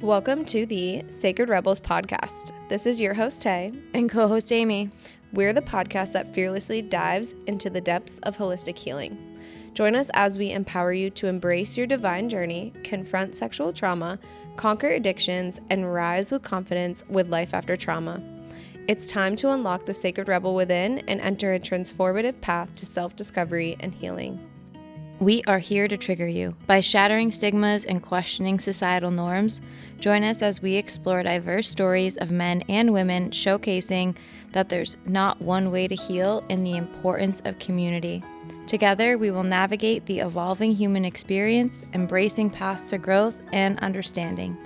Welcome to the Sacred Rebels podcast. This is your host, Tay. And co-host Amy. We're the podcast that fearlessly dives into the depths of holistic healing. Join us as we empower you to embrace your divine journey, confront sexual trauma, conquer addictions, and rise with confidence with life after trauma. It's time to unlock the sacred rebel within and enter a transformative path to self-discovery and healing. We are here to trigger you. By shattering stigmas and questioning societal norms, join us as we explore diverse stories of men and women showcasing that there's not one way to heal and the importance of community. Together, we will navigate the evolving human experience, embracing paths to growth and understanding.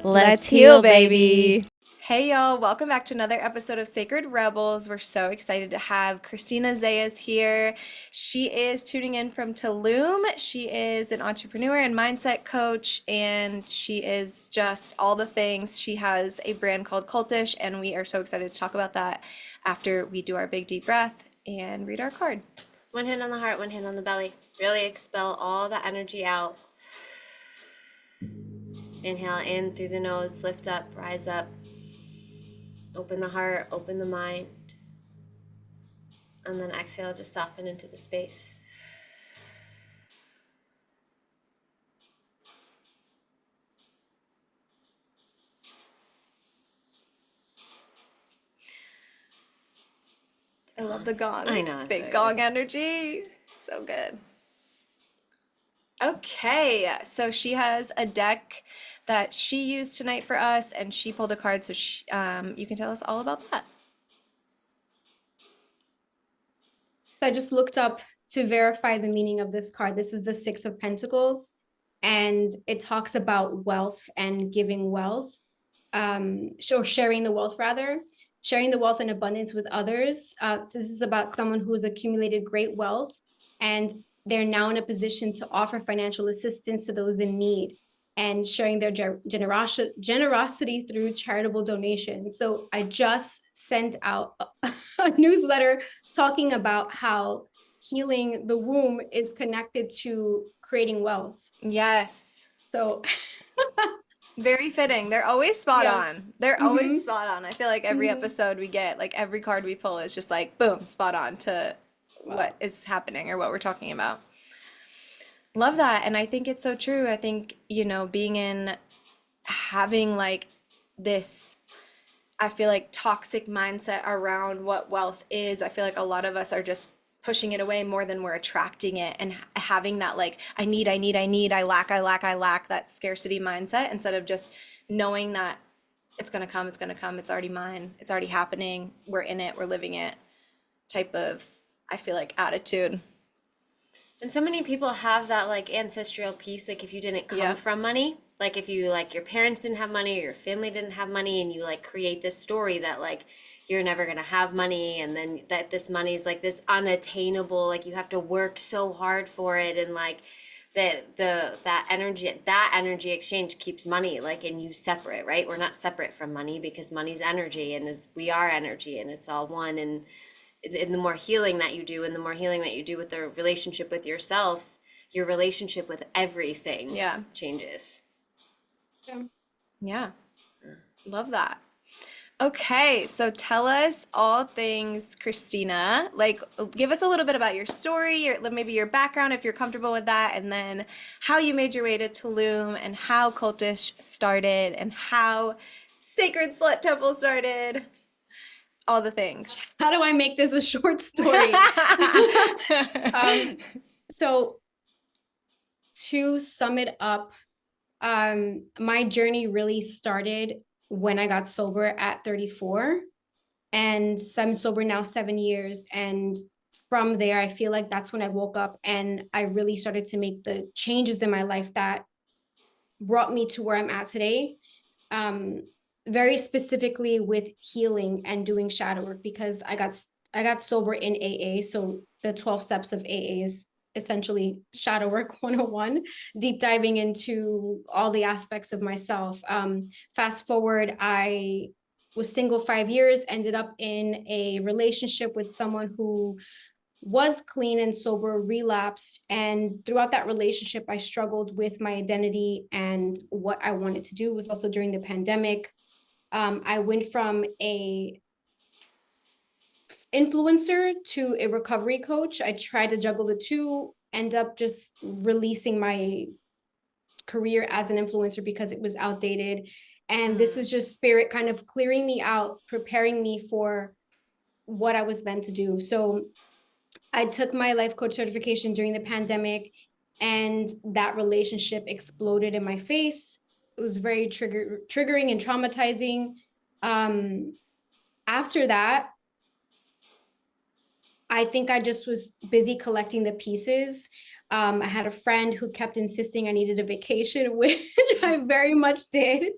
Let's heal, baby! Hey y'all, welcome back to another episode of Sacred Rebels. We're so excited to have Christina Zayas here. She is tuning in from Tulum. She is an entrepreneur and mindset coach, and she is just all the things. She has a brand called Cultesh, and we are so excited to talk about that after we do our big deep breath and read our card. One hand on the heart, one hand on the belly. Really expel all the energy out. Inhale in through the nose, lift up, rise up. Open the heart, open the mind. And then exhale, just soften into the space. I love the gong. I know. Big gong energy. So good. Okay, so she has a deck that she used tonight for us, and she pulled a card, so you can tell us all about that. I just looked up to verify the meaning of this card. This is the Six of Pentacles, and it talks about wealth and giving wealth, or sharing the wealth rather. Sharing the wealth and abundance with others. This is about someone who has accumulated great wealth, and they're now in a position to offer financial assistance to those in need and sharing their generosity through charitable donations. So I just sent out a newsletter talking about how healing the womb is connected to creating wealth. Yes. So very fitting. They're always spot on. They're always spot on. I feel like every episode we get, like every card we pull is just like, boom, spot on to what is happening or what we're talking about. Love that. And I think it's so true. I think, having like this, I feel like toxic mindset around what wealth is. I feel like a lot of us are just pushing it away more than we're attracting it, and having that like, I need, I lack, that scarcity mindset, instead of just knowing that it's going to come, it's already mine, it's already happening, we're in it, we're living it type of, I feel like, attitude. And so many people have that like ancestral piece, like if you didn't come from money, like if you like your parents didn't have money or your family didn't have money, and you like create this story that like you're never gonna have money, and then that this money is like this unattainable, like you have to work so hard for it, and like that energy exchange keeps money like in you separate, right? We're not separate from money because money's energy, and we are energy, and it's all one. And the more healing that you do, and the more healing that you do with the relationship with yourself, your relationship with everything changes. Yeah. Love that. Okay, so tell us all things Christina. Like, give us a little bit about your story, maybe your background if you're comfortable with that, and then how you made your way to Tulum, and how Cultesh started, and how Sacred Slut Temple started. All the things. How do I make this a short story? So to sum it up, my journey really started when I got sober at 34, and I'm sober now 7 years. And from there, I feel like that's when I woke up and I really started to make the changes in my life that brought me to where I'm at today. Very specifically with healing and doing shadow work, because I got sober in AA. So the 12 steps of AA is essentially shadow work 101, deep diving into all the aspects of myself. Fast forward, I was single 5 years, ended up in a relationship with someone who was clean and sober, relapsed. And throughout that relationship, I struggled with my identity and what I wanted to do. It was also during the pandemic. I went from a influencer to a recovery coach. I tried to juggle the two, end up just releasing my career as an influencer because it was outdated. And this is just spirit kind of clearing me out, preparing me for what I was meant to do. So I took my life coach certification during the pandemic, and that relationship exploded in my face. It was very triggering and traumatizing. After that, I think I just was busy collecting the pieces. I had a friend who kept insisting I needed a vacation, which I very much did.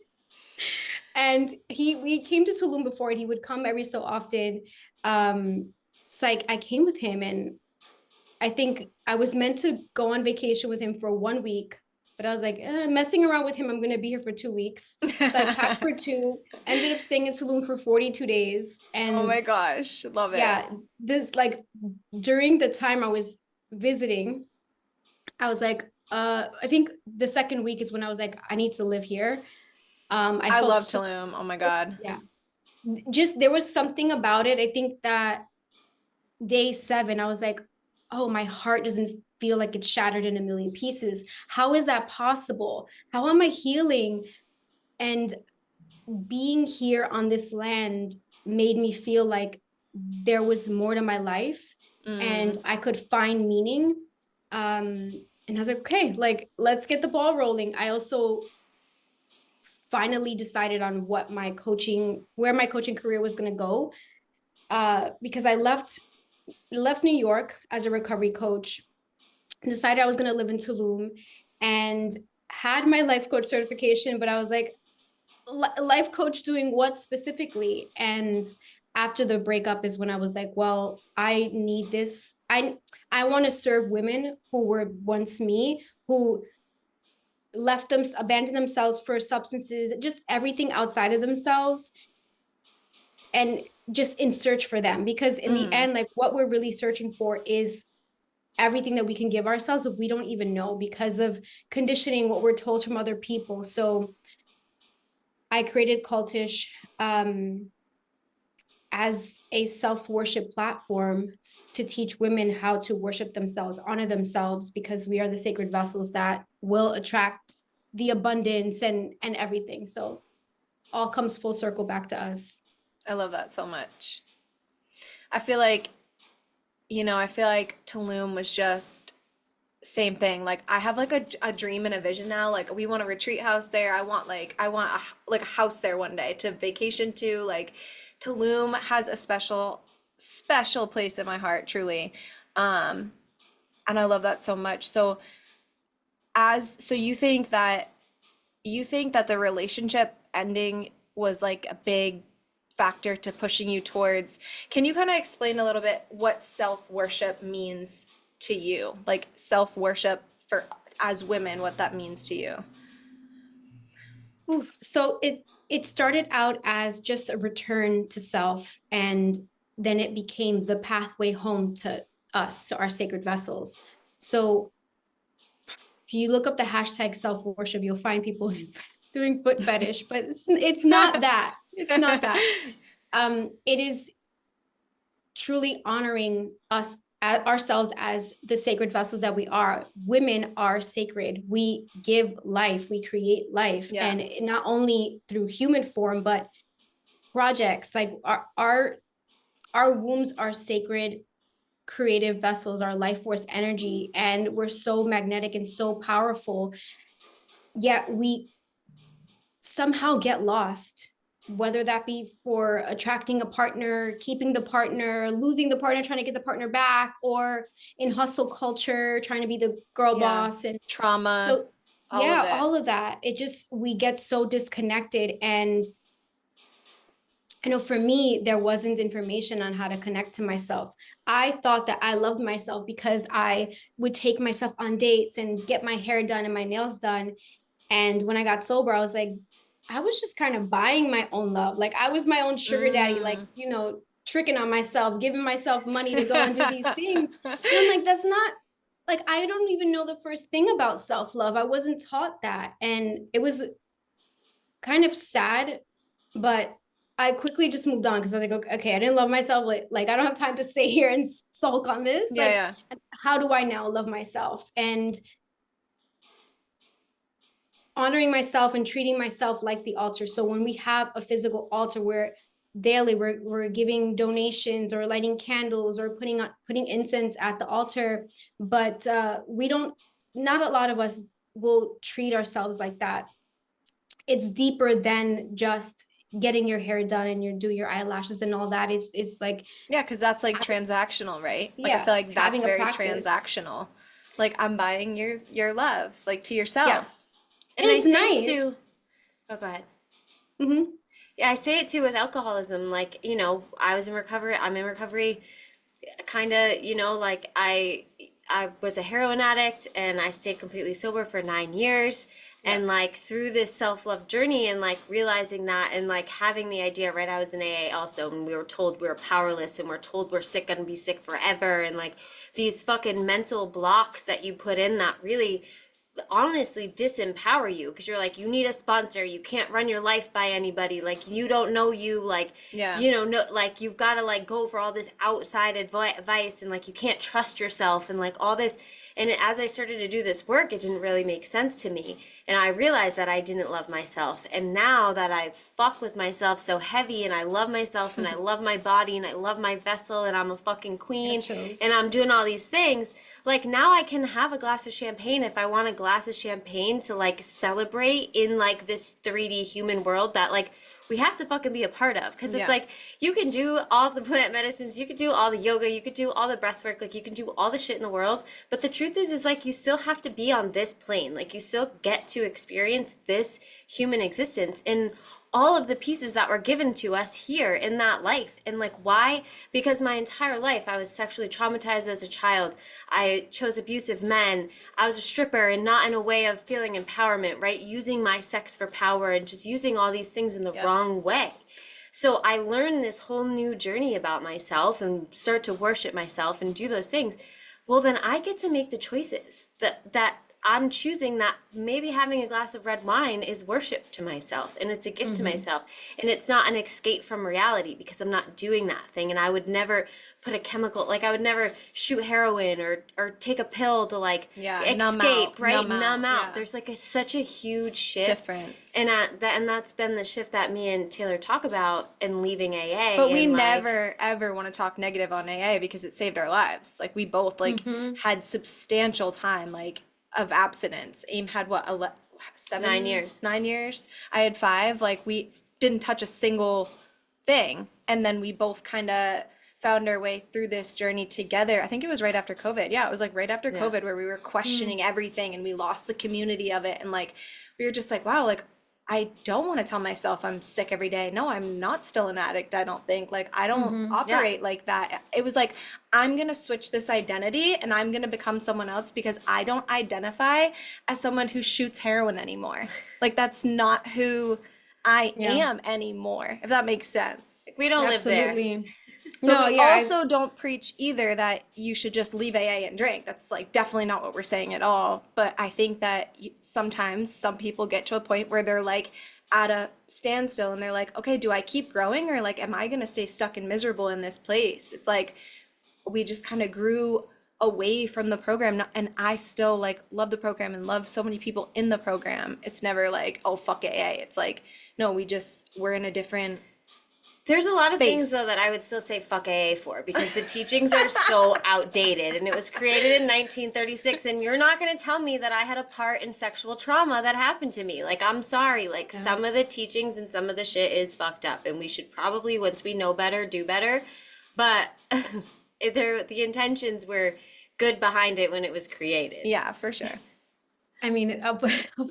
And we came to Tulum before, and he would come every so often. It's like I came with him, and I think I was meant to go on vacation with him for 1 week, but I was like, messing around with him, I'm going to be here for 2 weeks. So I packed for two, ended up staying in Tulum for 42 days. Oh And my gosh, love it. yeah, just like during the time I was visiting, I was like, I think the second week is when I was like, I need to live here. I felt love so, Tulum. Oh my God. yeah, just there was something about it. I think that day 7, I was like, oh, my heart doesn't feel like it's shattered in a million pieces. How is that possible? How am I healing? And being here on this land made me feel like there was more to my life and I could find meaning. And I was like, okay, like, let's get the ball rolling. I also finally decided on where my coaching career was going to go, because I left New York as a recovery coach, decided I was going to live in Tulum, and had my life coach certification, but I was like, life coach doing what specifically? And after the breakup is when I was like, well, I need this. I want to serve women who were once me, who abandoned themselves for substances, just everything outside of themselves, and just in search for them. Because in the end, like, what we're really searching for is everything that we can give ourselves, but we don't even know because of conditioning, what we're told from other people. So I created Cultesh as a self-worship platform to teach women how to worship themselves, honor themselves, because we are the sacred vessels that will attract the abundance and everything. So all comes full circle back to us. I love that so much. I feel like, I feel like Tulum was just same thing. Like I have like a dream and a vision now. Like we want a retreat house there. I want a house there one day to vacation to. Like Tulum has a special place in my heart, truly. And I love that so much. So you think that the relationship ending was like a big factor to pushing you towards. Can you kind of explain a little bit what self-worship means to you? Like self-worship for as women, what that means to you? Oof. So it started out as just a return to self, and then it became the pathway home to us, to our sacred vessels. So if you look up the hashtag self-worship, you'll find people doing foot fetish, but it's not that. It's not that. It is truly honoring ourselves as the sacred vessels that we are. Women are sacred. We give life, we create life. Yeah. And not only through human form, but projects like our wombs are sacred creative vessels, our life force energy, and we're so magnetic and so powerful. Yet we somehow get lost, whether that be for attracting a partner, keeping the partner, losing the partner, trying to get the partner back, or in hustle culture, trying to be the girl boss. And trauma, so, all of yeah, it. all of that. It just, we get so disconnected. And I know for me, there wasn't information on how to connect to myself. I thought that I loved myself because I would take myself on dates and get my hair done and my nails done. And when I got sober, I was like, I was just kind of buying my own love. Like I was my own sugar daddy. Like, tricking on myself, giving myself money to go and do these things. And I'm like, that's not, like, I don't even know the first thing about self-love. I wasn't taught that. And it was kind of sad, but I quickly just moved on because I was like, okay, I didn't love myself. Like I don't have time to stay here and sulk on this. Yeah, Like, yeah. how do I now love myself? And honoring myself and treating myself like the altar. So when we have a physical altar where daily we're giving donations or lighting candles or putting incense at the altar, but we don't, not a lot of us will treat ourselves like that. It's deeper than just getting your hair done and you do your eyelashes and all that. It's like, Yeah, because that's like transactional, right? Like I yeah, feel like that's having a very practice. transactional. Like I'm buying your love, like to Yeah, yourself. And and I it's say it too. nice. Oh, go ahead. Mm-hmm. Yeah, I say it too with alcoholism. Like, I was in recovery. I'm in recovery. Kind of, like I was a heroin addict and I stayed completely sober for 9 years. Yeah. And like through this self-love journey and like realizing that and like having the idea, right? I was in AA also, and we were told we were powerless and we're told we're sick, gonna be sick forever, and like these fucking mental blocks that you put in that really honestly disempower you, because you're like, you need a sponsor, you can't run your life by anybody, like you don't know you, like Yeah. no, like you've got to like go for all this outside advice, and like you can't trust yourself and like all this. And as I started to do this work, it didn't really make sense to me, and I realized that I didn't love myself. And now that I fuck with myself so heavy and I love myself and I love my body and I love my vessel and I'm a fucking queen and I'm doing all these things, like now I can have a glass of champagne if I want a glass of champagne to like celebrate in like this 3D human world that like we have to fucking be a part of. Because it's Yeah. like you can do all the plant medicines, you could do all the yoga, you could do all the breath work, like you can do all the shit in the world, but the truth is like you still have to be on this plane, like you still get to experience this human existence in all of the pieces that were given to us here in that life. And like, why? Because my entire life I was sexually traumatized as a child. I chose abusive men. I was a stripper, and not in a way of feeling empowerment, right? Using my sex for power and just using all these things in the wrong way. So I learned this whole new journey about myself and start to worship myself and do those things. Well, then I get to make the choices that I'm choosing, that maybe having a glass of red wine is worship to myself and it's a gift to myself, and it's not an escape from reality because I'm not doing that thing. And I would never put a chemical, like I would never shoot heroin or take a pill to like numb escape, out, right? numb out, yeah. There's like such a huge shift Difference. and that's been the shift that me and Taylor talk about in leaving AA. But we and like, never ever want to talk negative on AA because it saved our lives. Like we both like had substantial time like of abstinence. Aim had what, 9 years. 9 years. I had 5. Like we didn't touch a single thing, and then we both kind of found our way through this journey together. I think it was right after COVID. Yeah, it was like right after COVID where we were questioning everything and we lost the community of it, and like we were just like, wow, like I don't want to tell myself I'm sick every day. No, I'm not still an addict, I don't think. Like, I don't operate like that. It was like, I'm going to switch this identity and I'm going to become someone else because I don't identify as someone who shoots heroin anymore. Like, that's not who I am anymore, if that makes sense. we don't live there. Absolutely. But No, we yeah, also don't preach either that you should just leave AA and drink. That's like definitely not what we're saying at all. But I think that sometimes some people get to a point where they're like at a standstill and they're like, okay, do I keep growing or like, am I going to stay stuck and miserable in this place? It's like we just kind of grew away from the program, and I still like love the program and love so many people in the program. It's never like, oh, fuck AA. It's like, no, we're in a different There's a lot of things space. though that I would still say fuck AA for, because the teachings are so outdated, and it was created in 1936, and you're not going to tell me that I had a part in sexual trauma that happened to me. Like, I'm sorry, like some of the teachings and some of the shit is fucked up, and we should probably, once we know better, do better. But the intentions were good behind it when it was created. Yeah, for sure. I mean, of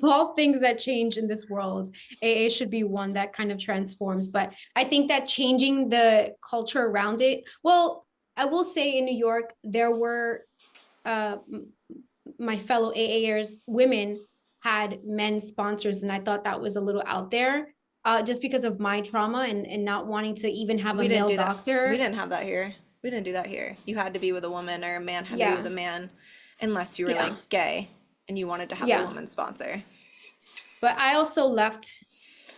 all things that change in this world, AA should be one that kind of transforms. But I think that changing the culture around it, well, I will say in New York, there were my fellow AAers, women had men sponsors, and I thought that was a little out there. just because of my trauma and not wanting to even have a We didn't male do that. We doctor. didn't have that here. We didn't do that here. You had to be with a woman, or a man had to be with Yeah, a man, unless you were yeah, like gay and you wanted to have a yeah. woman sponsor. But I also left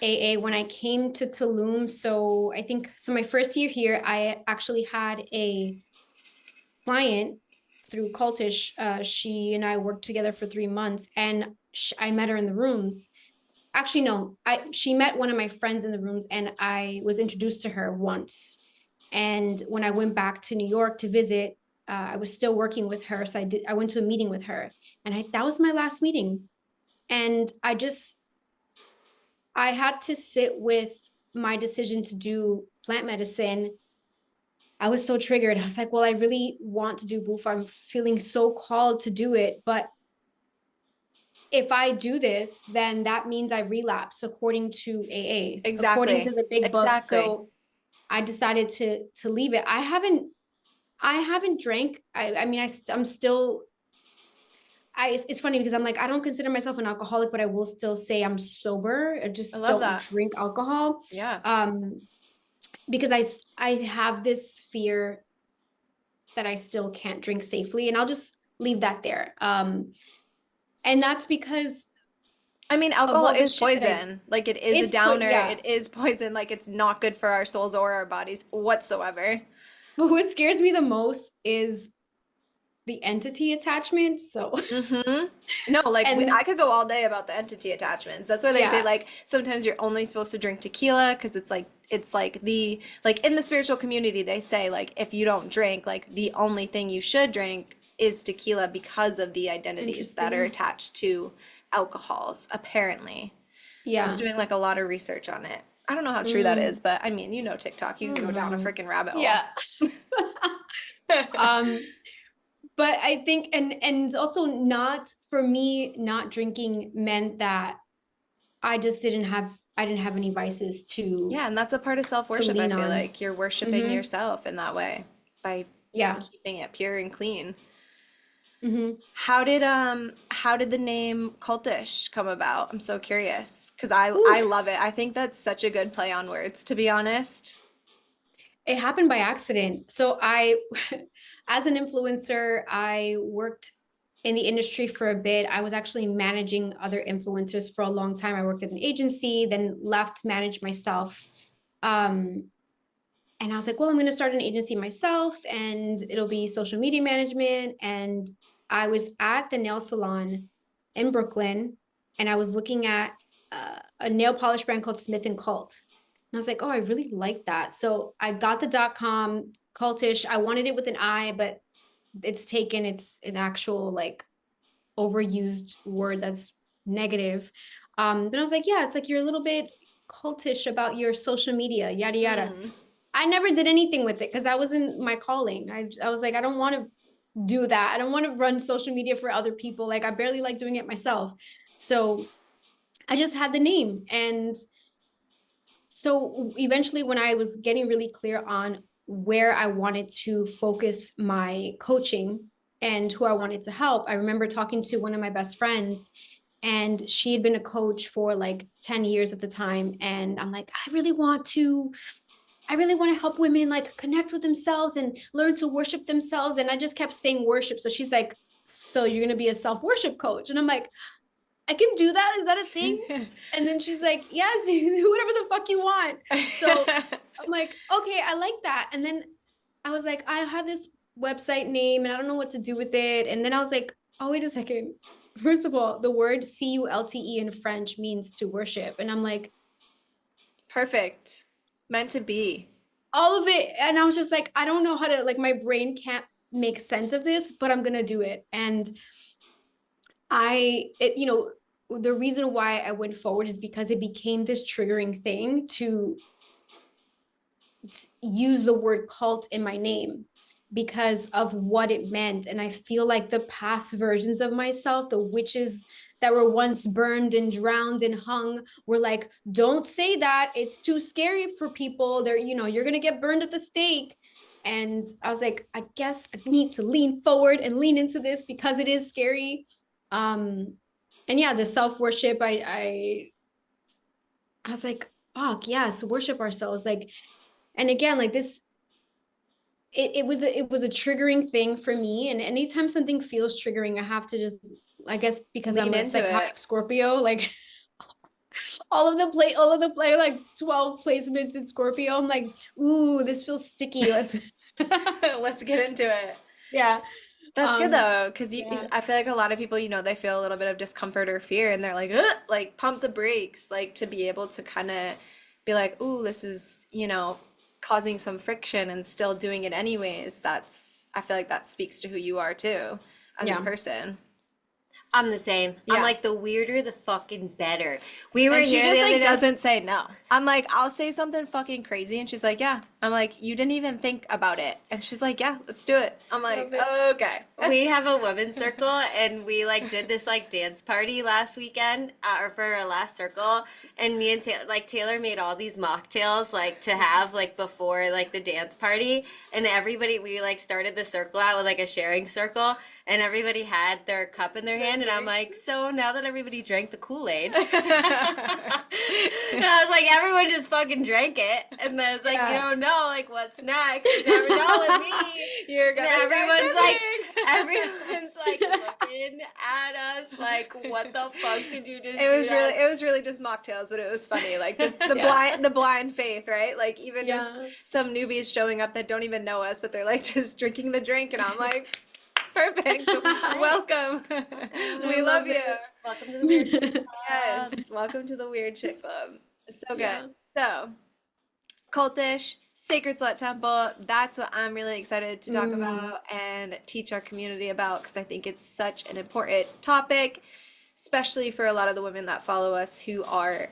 AA when I came to Tulum. So I think so. My first year here, I actually had a client through Cultesh. She and I worked together for 3 months, and I met her in the rooms. Actually, no, she met one of my friends in the rooms, and I was introduced to her once. And when I went back to New York to visit, I was still working with her, so I went to a meeting with her, and that was my last meeting. And I had to sit with my decision to do plant medicine. I was so triggered. I was like, well, I really want to do boof. I'm feeling so called to do it. But if I do this, then that means I relapse according to AA, according to Exactly. the big book. Exactly. So I decided to leave it. I haven't drank. I mean, I'm still. It's funny because I'm like, I don't consider myself an alcoholic, but I will still say I'm sober. I I just love don't that. drink alcohol. Yeah. Um, because I have this fear that I still can't drink safely, and I'll just leave that there. And that's because I mean, of alcohol all the is shit that poison. Like, it is a it's put, downer. yeah. It is poison. Like, it's not good for our souls or our bodies whatsoever. But what scares me the most is the entity attachment. So, Mm-hmm. No, like and I could go all day about the entity attachments. That's why they say yeah, like sometimes you're only supposed to drink tequila because it's like the like in the spiritual community they say like if you don't drink like the only thing you should drink is tequila because of the identities that are interesting. attached to alcohols apparently. I was Yeah. doing like a lot of research on it. I don't know how true that is, Mm, but I mean, TikTok, I you can don't go down a know. freaking rabbit hole. Yeah. um, but I think and also not for me, not drinking meant that I didn't have any vices Yeah, and that's a part of to self-worship, I lean feel on. like. You're worshiping Mm-hmm. yourself in that way by Yeah. keeping it pure and clean. Mm-hmm. How did the name Cultish come about? I'm so curious because I Oof. love it. I think that's such a good play on words, to be honest. It happened by accident. So as an influencer, I worked in the industry for a bit. I was actually managing other influencers for a long time. I worked at an agency, then left, managed myself. Um, and I was like, well, I'm going to start an agency myself and it'll be social media management. And I was at the nail salon in Brooklyn and I was looking at a nail polish brand called Smith and Cult. And I was like, oh, I really like that. So I got the .com cultish. I wanted it with an I, but it's an actual like overused word that's negative. Then I was like, yeah, it's like you're a little bit cultish about your social media, yada yada. Mm, I never did anything with it because that wasn't my calling. I was like, I don't want to do that. I don't want to run social media for other people. Like I barely like doing it myself. So I just had the name. And so eventually when I was getting really clear on where I wanted to focus my coaching and who I wanted to help, I remember talking to one of my best friends and she had been a coach for like 10 years at the time. And I'm like, I really want to help women like connect with themselves and learn to worship themselves. And I just kept saying worship. So she's like, so you're going to be a self-worship coach. And I'm like, I can do that. Is that a thing? And then she's like, yes, do whatever the fuck you want. So I'm like, okay, I like that. And then I was like, I have this website name and I don't know what to do with it. And then I was like, oh, wait a second. First of all, the word CULTE in French means to worship. And I'm like, Perfect. Meant to be. all of it. And I was just like, I don't know how to, like, my brain can't make sense of this, but I'm going to do it. And the reason why I went forward is because it became this triggering thing to use the word cult in my name because of what it meant. And I feel like the past versions of myself, the witches that were once burned and drowned and hung, were like, don't say that. It's too scary for people. You're going to get burned at the stake. And I was like, I guess I need to lean forward and lean into this because it is scary. And yeah, the self-worship, I was like, fuck yes, worship ourselves. Like, and again, like this, it was a triggering thing for me. And anytime something feels triggering, I have to just, I guess because I'm Lean a into psychotic it. Scorpio, like like 12 placements in Scorpio. I'm like, ooh, this feels sticky. Let's Let's get into it. yeah. That's good Um, though, because yeah. I feel like a lot of people, they feel a little bit of discomfort or fear, and they're like, "Ugh," like pump the brakes, like to be able to kind of be like, "Ooh, this is, causing some friction," and still doing it anyways. I feel like that speaks to who you are too, as a Yeah. person. I'm the same. I'm Yeah. like, the weirder, the fucking better. We were And she here just the other like day. doesn't say no. I'm like, I'll say something fucking crazy, and she's like, yeah. I'm like, you didn't even think about it, and she's like, yeah, let's do it. I'm like, Love it. okay. We have a women's circle, and we like did this like dance party last weekend, or for our last circle. And me and Taylor made all these mocktails like to have like before like the dance party, and everybody we like started the circle out with like a sharing circle, and everybody had their cup in their hand, and I'm like, so now that everybody drank the Kool-Aid, and I was like, everyone just fucking drank it, and then I was like, you Yeah. don't know like what's next, you never know with me. You're And gonna start everyone's like, tripping. everyone's like looking at us like, what the fuck did you just It do was that? really just mocktails, but it was funny. Like just the Yeah. blind faith, right? Like even just Yeah. some newbies showing up that don't even know us, but they're like just drinking the drink, and I'm like, perfect. Welcome. I We love love you. Welcome to the weird shit it. club. Yes. Welcome to the Weird Shit Club. So good. Yeah. So, Cultish, Sacred Slut Temple, that's what I'm really excited to talk Mm, about and teach our community about, because I think it's such an important topic, especially for a lot of the women that follow us who are,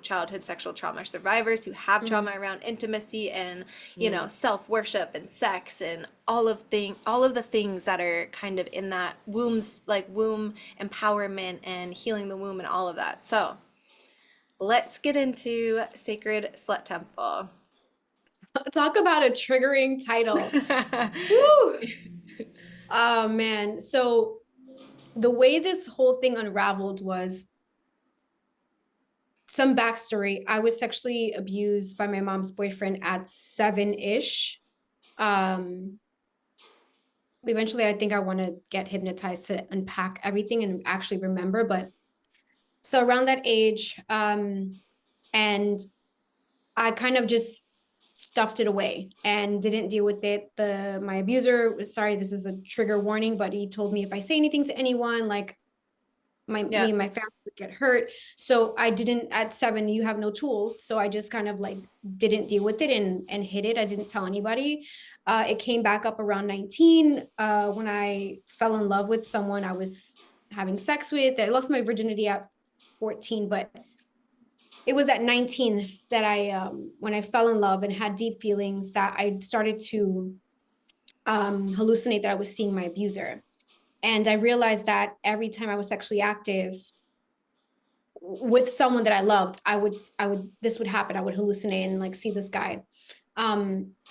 childhood sexual trauma survivors who have trauma mm, around intimacy and, self-worship and sex and all of the things that are kind of in that womb empowerment and healing the womb and all of that. So, let's get into Sacred Slut Temple. talk about a triggering title. Woo! Oh man. So the way this whole thing unraveled was some backstory. I was sexually abused by my mom's boyfriend at 7-ish. Um, eventually I think I want to get hypnotized to unpack everything and actually remember, but so around that age, and I kind of just stuffed it away and didn't deal with it. My abuser was sorry, this is a trigger warning, but he told me if I say anything to anyone, like Yeah. me and my family would get hurt. So I didn't at 7, you have no tools. So I just kind of like didn't deal with it and hid it. I didn't tell anybody. It came back up around 19 when I fell in love with someone I was having sex with. I lost my virginity at 14, but it was at 19 that when I fell in love and had deep feelings, that I started to hallucinate that I was seeing my abuser. And I realized that every time I was sexually active with someone that I loved, this would happen. I would hallucinate and like see this guy.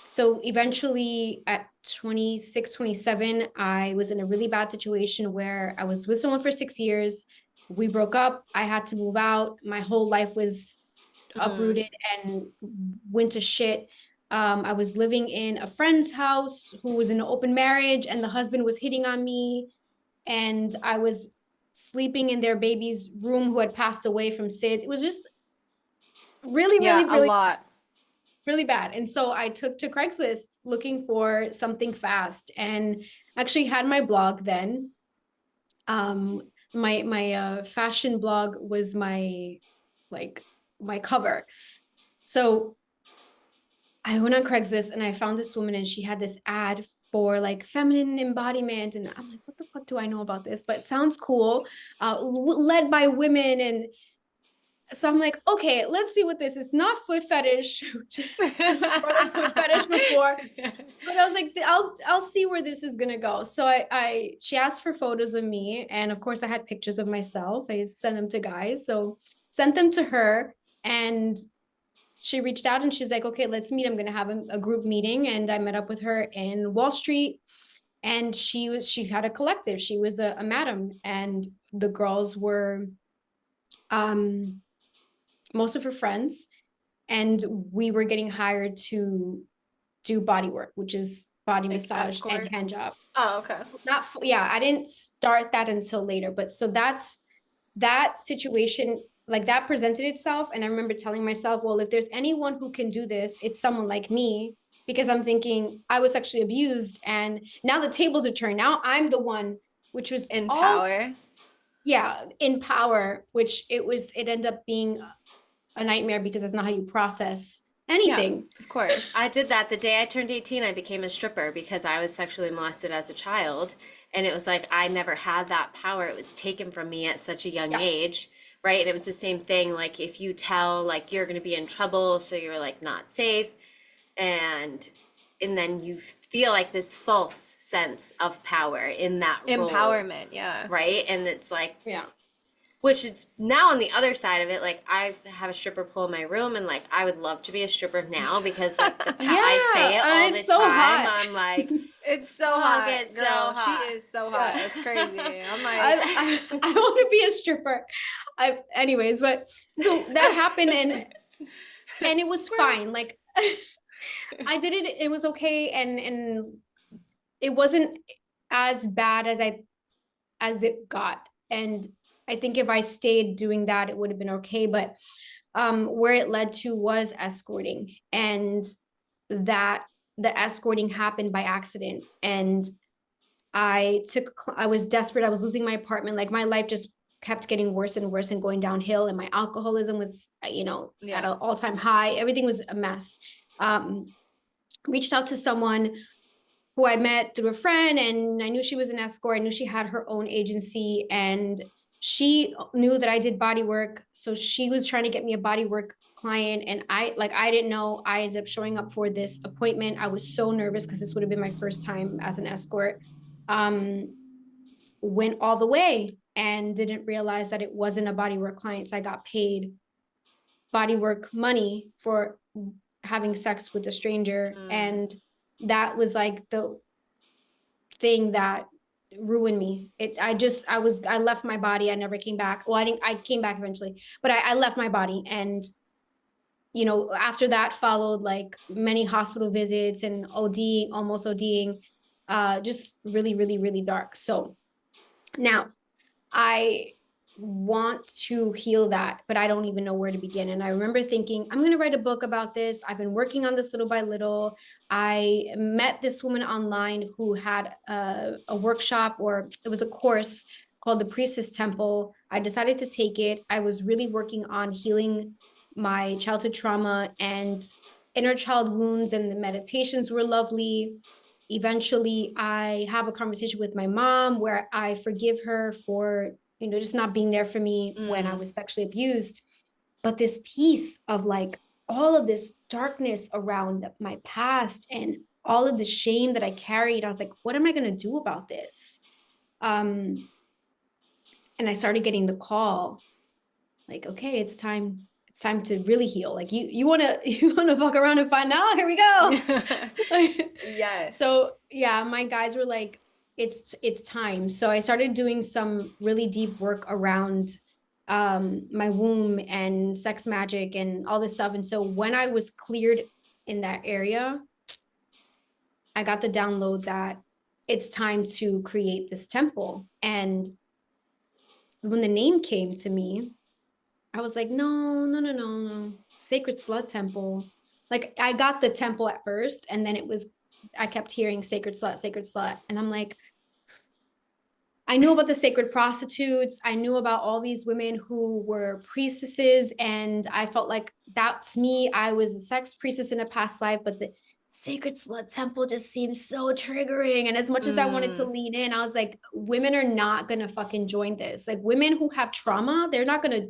So eventually at 26, 27, I was in a really bad situation where I was with someone for 6 years. We broke up. I had to move out. My whole life was uprooted and went to shit. I was living in a friend's house who was in an open marriage, and the husband was hitting on me. And I was sleeping in their baby's room who had passed away from SIDS. It was just really, Yeah, really, a really, lot. really bad. And so I took to Craigslist looking for something fast and actually had my blog then. My fashion blog was like my cover. So I went on Craigslist and I found this woman, and she had this ad for like feminine embodiment. And I'm like, what the fuck do I know about this? But it sounds cool. Led by women. And so I'm like, okay, let's see what this is. Not foot fetish. I've brought up foot fetish before. But I was like, I'll see where this is gonna go. So she asked for photos of me, and of course I had pictures of myself. I sent them to guys. So sent them to her, and she reached out and she's like, okay, let's meet. I'm going to have a group meeting. And I met up with her in Wall Street, and she had a collective. She was a madam, and the girls were, most of her friends. and we were getting hired to do body work, which is body Like massage escort? and hand job. Oh, okay. Not yeah, I didn't start that until later, but so that's that situation, like that presented itself, and I remember telling myself, well, if there's anyone who can do this, it's someone like me, because I'm thinking I was sexually abused and now the tables are turned. Now I'm the one, which was In all, power. yeah, in power, which it ended up being a nightmare because that's not how you process Yeah, anything. of course. I did that the day I turned 18. I became a stripper because I was sexually molested as a child. And it was like I never had that power. It was taken from me at such a young Yeah. age, right? And it was the same thing. Like if you tell like you're going to be in trouble, so you're like not safe, and then you feel like this false sense of power in that role, Empowerment, yeah. right? And it's like, Yeah. which it's now on the other side of it, like I have a stripper pole in my room, and like I would love to be a stripper now because like I say it all the it's so time. hot. I'm like, It's so oh, hot. it's so Girl, hot. she is so hot. It's crazy. I'm like, I want to be a stripper. Anyways, but so that happened, and it was fine. Like I did it. It was okay, and it wasn't as bad as it got. And I think if I stayed doing that, it would have been okay. But where it led to was escorting, and that the escorting happened by accident. And I was desperate. I was losing my apartment. Like my life just kept getting worse and worse and going downhill. And my alcoholism was, at an all-time high. Everything was a mess. Reached out to someone who I met through a friend, and I knew she was an escort. I knew she had her own agency, and she knew that I did body work. So she was trying to get me a body work client. And I didn't know. I ended up showing up for this appointment. I was so nervous because this would have been my first time as an escort. Went all the way and didn't realize that it wasn't a body work client. So I got paid body work money for having sex with a stranger. And that was like the thing that ruined me. I left my body. I never came back. Well, I came back eventually, but I left my body. And after that followed like many hospital visits and ODing, almost ODing, just really, really, really dark. So now I want to heal that, but I don't even know where to begin. And I remember thinking, I'm going to write a book about this. I've been working on this little by little. I met this woman online who had a workshop, or it was a course called the Sacred Temple. I decided to take it. I was really working on healing my childhood trauma and inner child wounds, and the meditations were lovely. Eventually, I have a conversation with my mom where I forgive her for just not being there for me when I was sexually abused. But this piece of like all of this darkness around my past and all of the shame that I carried, I was like, what am I going to do about this? And I started getting the call, like, okay, it's time to really heal. Like you want to fuck around and find out? Here we go. yes. So yeah, my guides were like, it's time. So I started doing some really deep work around my womb and sex magic and all this stuff. And so when I was cleared in that area, I got the download that it's time to create this temple. And when the name came to me, I was like, no. Sacred Slut Temple. Like I got the temple at first, and then I kept hearing sacred slut. And I'm like, I knew about the sacred prostitutes. I knew about all these women who were priestesses, and I felt like that's me. I was a sex priestess in a past life, but the Sacred Slut Temple just seems so triggering. And as much as I wanted to lean in, I was like, women are not gonna fucking join this. Like women who have trauma, they're not gonna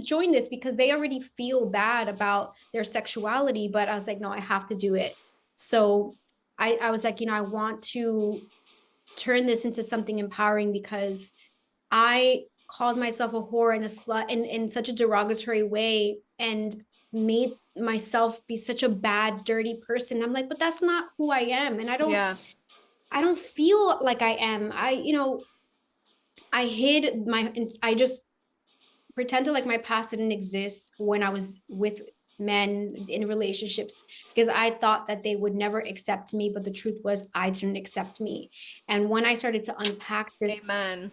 join this because they already feel bad about their sexuality. But I was like, no, I have to do it. So I was like, I want to turn this into something empowering, because I called myself a whore and a slut in such a derogatory way and made myself be such a bad, dirty person. I'm like, but that's not who I am. And I don't feel like I am. I just pretended like my past didn't exist when I was with men in relationships because I thought that they would never accept me, but the truth was I didn't accept me. And when I started to unpack this, Amen.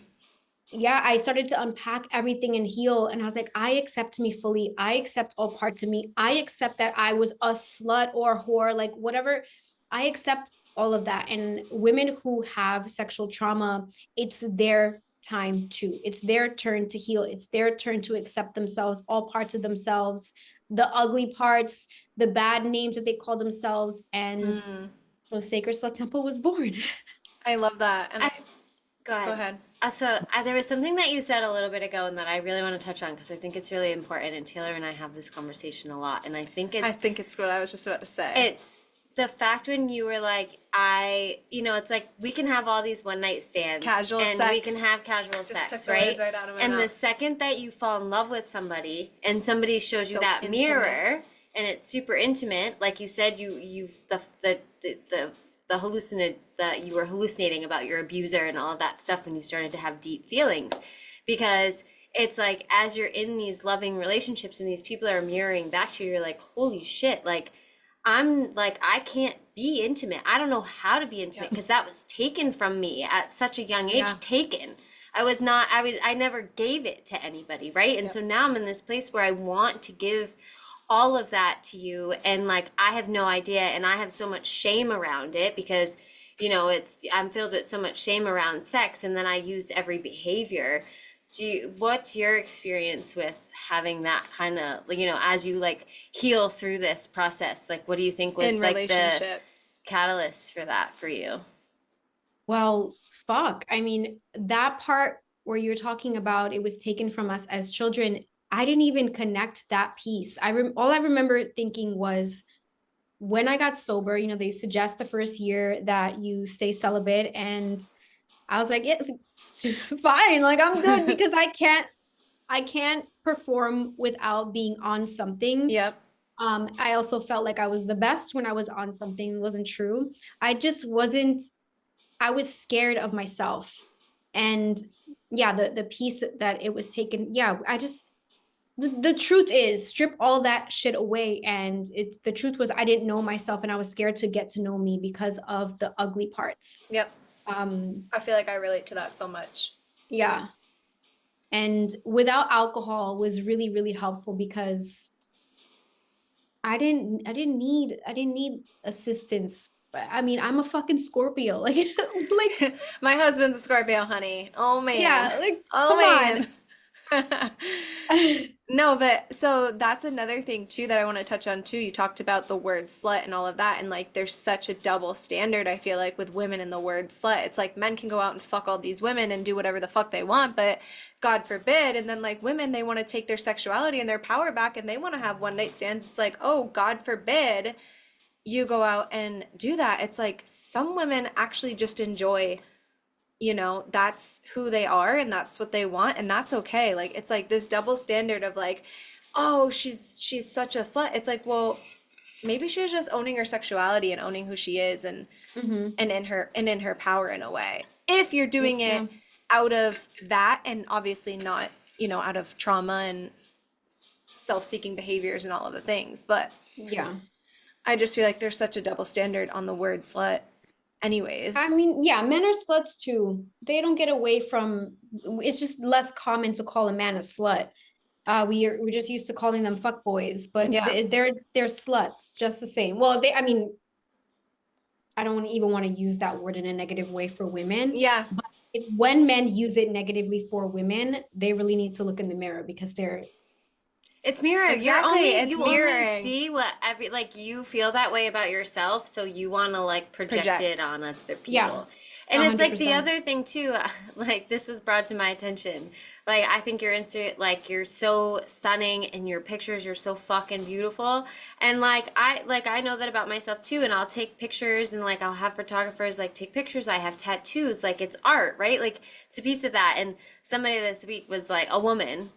yeah, I started to unpack everything and heal. And I was like, I accept me fully. I accept all parts of me. I accept that I was a slut or a whore, like whatever. I accept all of that. And women who have sexual trauma, it's their time too. It's their turn to heal. It's their turn to accept themselves, all parts of themselves, the ugly parts, the bad names that they call themselves. And so Sacred Slut Temple was born. I love that. And I, go go ahead. ahead. There was something that you said a little bit ago and that I really want to touch on because I think it's really important. And Taylor and I have this conversation a lot. And I think I think it's what I was just about to say. it's the fact when you were like, it's like we can have all these one night stands. Casual and sex. we can have casual Just took sex, the right? words right out of my And the mouth. second that you fall in love with somebody and somebody shows you So that intimate. mirror and it's super intimate, like you said, the hallucinate that you were hallucinating about your abuser and all of that stuff when you started to have deep feelings, because it's like as you're in these loving relationships and these people are mirroring back to you, you're like, holy shit, like I can't be intimate. I don't know how to be intimate because that was taken from me at such a young age. Yeah. Taken. I never gave it to anybody, right? And so now I'm in this place where I want to give all of that to you, and like I have no idea, and I have so much shame around it because I'm filled with so much shame around sex, and then I use every behavior. What's your experience with having that kind of, as you like heal through this process, like what do you think was In like the relationships. catalyst for that for you? Well, fuck. I mean, that part where you're talking about it was taken from us as children, I didn't even connect that piece. All I remember thinking was when I got sober, they suggest the first year that you stay celibate, and I was like, yeah, fine, like I'm good because I can't perform without being on something. Yep. I also felt like I was the best when I was on something. It wasn't true. I just wasn't I was scared of myself. And yeah, the piece that it was taken, yeah, the truth is strip all that shit away. And it's the truth was I didn't know myself and I was scared to get to know me because of the ugly parts. Yep. Um, I feel like I relate to that so much. yeah. And without alcohol was really, really helpful because I didn't need assistance. I mean, I'm a fucking Scorpio. Like My husband's a Scorpio, honey. Oh man. yeah, like Oh come man. on. No, but so that's another thing too that I want to touch on too. You talked about the word slut and all of that, and like there's such a double standard, I feel like, with women and the word slut. It's like men can go out and fuck all these women and do whatever the fuck they want, but God forbid, and then like women, they want to take their sexuality and their power back and they want to have one night stands. It's like, oh, God forbid you go out and do that. It's like some women actually just enjoy, that's who they are and that's what they want and that's okay. Like it's like this double standard of like, oh, she's such a slut. It's like, well, maybe she was just owning her sexuality and owning who she is and Mhm. in her power in a way. If you're doing Yeah. it out of that and obviously not, out of trauma and self-seeking behaviors and all of the things. But Yeah. I just feel like there's such a double standard on the word slut anyways. I mean, yeah, men are sluts too. They don't get away from it's just less common to call a man a slut. We're just used to calling them fuck boys, but Yeah. they're sluts just the same. Well, I mean, I don't even want to use that word in a negative way for women. Yeah. But when men use it negatively for women, they really need to look in the mirror because they're It's mirroring. Exactly, it's You mirroring. only see what like you feel that way about yourself, so you want to like project it on other people. Yeah, And it's like the 100%. other thing too, like this was brought to my attention. Like I think your you're so stunning and your pictures, you're so fucking beautiful. And I know that about myself too, and I'll take pictures and like I'll have photographers like take pictures. I have tattoos, like it's art, right? Like it's a piece of that. And somebody this week was like a woman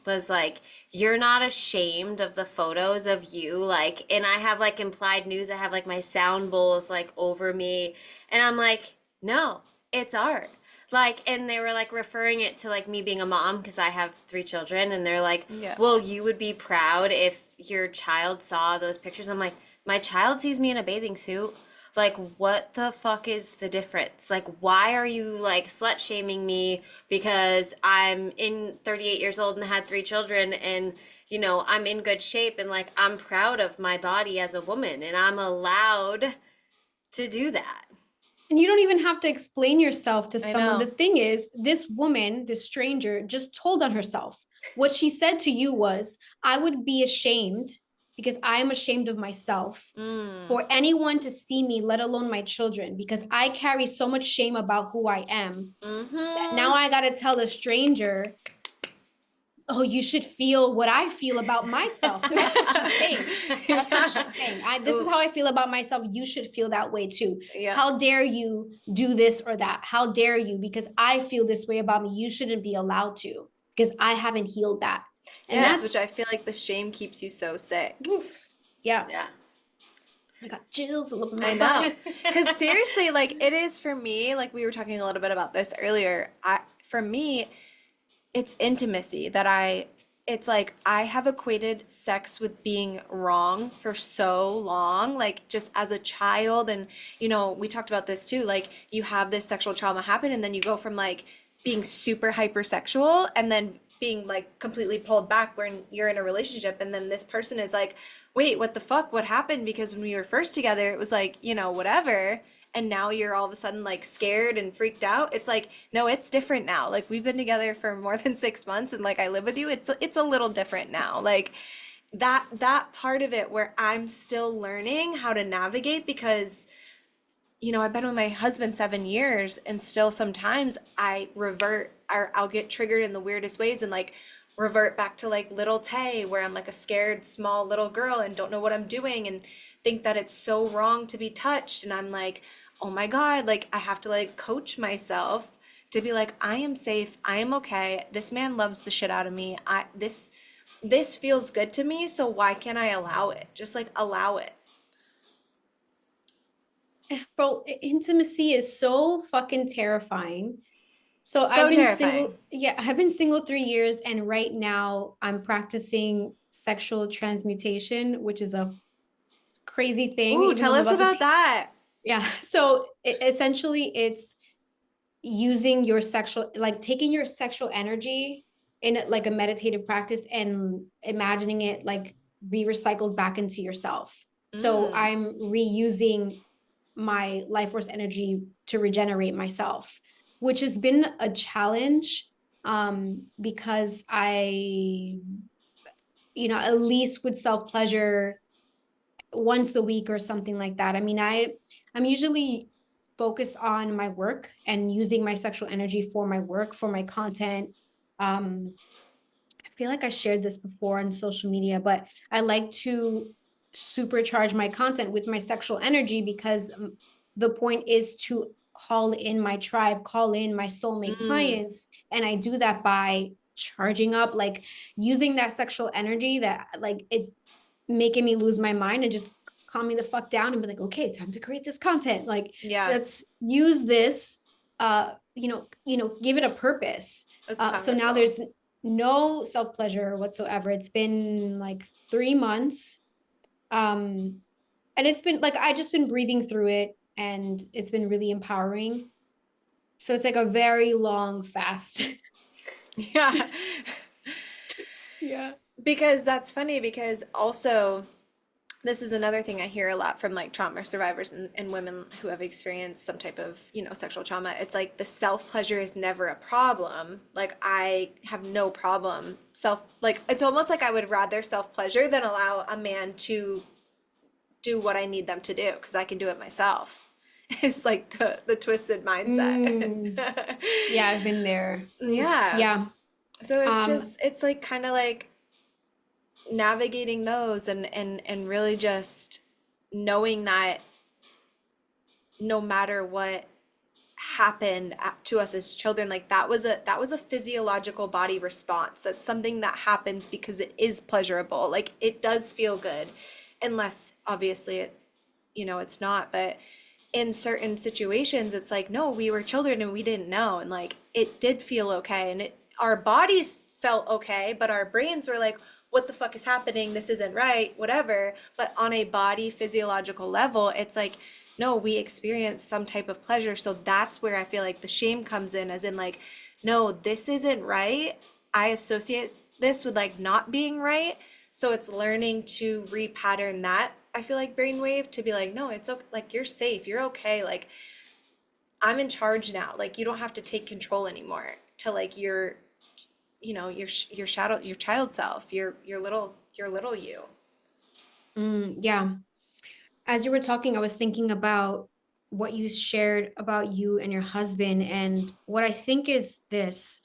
was like, you're not ashamed of the photos of you, like, and I have like implied news, I have like my sound bowls like over me, and I'm like, no, it's art. Like, and they were like referring it to like me being a mom because I have 3 children, and they're like, Yeah. well, you would be proud if your child saw those pictures. I'm like, my child sees me in a bathing suit. Like, what the fuck is the difference? Like, why are you like slut shaming me because I'm in 38 years old and had 3 children, and I'm in good shape, and like I'm proud of my body as a woman, and I'm allowed to do that. And you don't even have to explain yourself to I someone. know. The thing is, this woman, this stranger, just told on herself. What she said to you was, I would be ashamed because I'm ashamed of myself for anyone to see me, let alone my children, because I carry so much shame about who I am that now I got to tell a stranger, oh, you should feel what I feel about myself. That's what she's saying. That's what she's saying. This is how I feel about myself. You should feel that way too. Yeah. How dare you do this or that? How dare you? Because I feel this way about me. You shouldn't be allowed to because I haven't healed that. And Yes, that's, which I feel like the shame keeps you so sick. oof, yeah. Yeah. I got chills all over I my know. body. Because seriously, like it is for me, like we were talking a little bit about this earlier. For me, it's intimacy that it's like I have equated sex with being wrong for so long, like just as a child. And, we talked about this too. Like you have this sexual trauma happen, and then you go from like being super hypersexual and then being like completely pulled back when you're in a relationship. And then this person is like, wait, what the fuck? What happened? Because when we were first together, it was like, whatever. And now you're all of a sudden like scared and freaked out. It's like, no, it's different now. Like we've been together for more than 6 months, and like I live with you. It's a little different now. Like that part of it where I'm still learning how to navigate, because I've been with my husband 7 years, and still sometimes I revert, or I'll get triggered in the weirdest ways and like revert back to like little Tay, where I'm like a scared small little girl and don't know what I'm doing and think that it's so wrong to be touched. And I'm like, oh my God, like I have to like coach myself to be like, I am safe, I am okay. This man loves the shit out of me. This feels good to me, so why can't I allow it? Just like allow it. Bro, intimacy is so fucking terrifying. So I've So been single, terrifying. yeah, I've been single 3 years, and right now I'm practicing sexual transmutation, which is a crazy thing, Ooh, even though tell I'm us about to about that. yeah. So essentially it's using your sexual, like taking your sexual energy in like a meditative practice and imagining it like be recycled back into yourself. So Mm. I'm reusing my life force energy to regenerate myself, which has been a challenge because at least with self pleasure once a week or something like that. I mean, I'm usually focused on my work and using my sexual energy for my work, for my content. I feel like I shared this before on social media, but I like to supercharge my content with my sexual energy because the point is to call in my tribe, call in my soulmate Mm. clients. And I do that by charging up, like using that sexual energy that like it's making me lose my mind and just calm me the fuck down and be like, okay, time to create this content. Like Yeah, let's use this, give it a purpose. that's So now powerful. there's no self pleasure whatsoever. It's been like 3 months. Um, and it's been like, I just been breathing through it, and it's been really empowering. So it's like a very long fast. Yeah. Yeah. Because that's funny, because also this is another thing I hear a lot from like trauma survivors and women who have experienced some type of, sexual trauma. It's like the self pleasure is never a problem. Like I have no problem like it's almost like I would rather self pleasure than allow a man to do what I need them to do, because I can do it myself. It's like the twisted mindset. Mm, yeah, I've been there. Oof. Yeah. Yeah. So Um, it's like kind of like navigating those, and really just knowing that no matter what happened to us as children, like that was a physiological body response. That's something that happens because it is pleasurable. Like it does feel good, unless obviously it's not. But in certain situations, it's like, no, we were children and we didn't know. And like, it did feel okay. And our bodies felt okay, but our brains were like, what the fuck is happening? This isn't right, whatever. But on a body physiological level, it's like, no, we experience some type of pleasure. So that's where I feel like the shame comes in, as in like, no, this isn't right. I associate this with like not being right. So it's learning to repattern that, I feel like, brainwave to be like, no, it's okay. Like, you're safe. You're okay. Like, I'm in charge now. Like, you don't have to take control anymore to like your shadow, your child self, your little you. Yeah. As you were talking, I was thinking about what you shared about you and your husband. And what I think is this: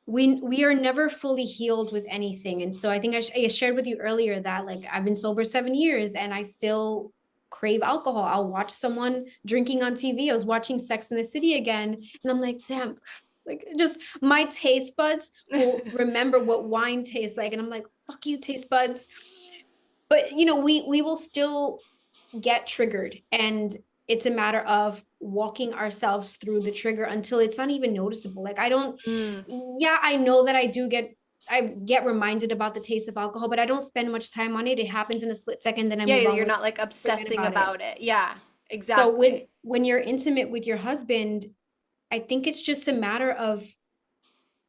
we are never fully healed with anything. And so I think I shared with you earlier that like I've been sober 7 years and I still crave alcohol. I'll watch someone drinking on TV. I was watching Sex in the City again, and I'm like, damn, like just my taste buds will remember what wine tastes like. And I'm like, fuck you, taste buds. But we will still get triggered, and it's a matter of walking ourselves through the trigger until it's not even noticeable. Like I don't, Mm. yeah, I know that I get reminded about the taste of alcohol, but I don't spend much time on it. It happens in a split second, then I Yeah, move on you're with, not like forget obsessing about it. about it. Yeah, So when exactly. when you're intimate with your husband, I think it's just a matter of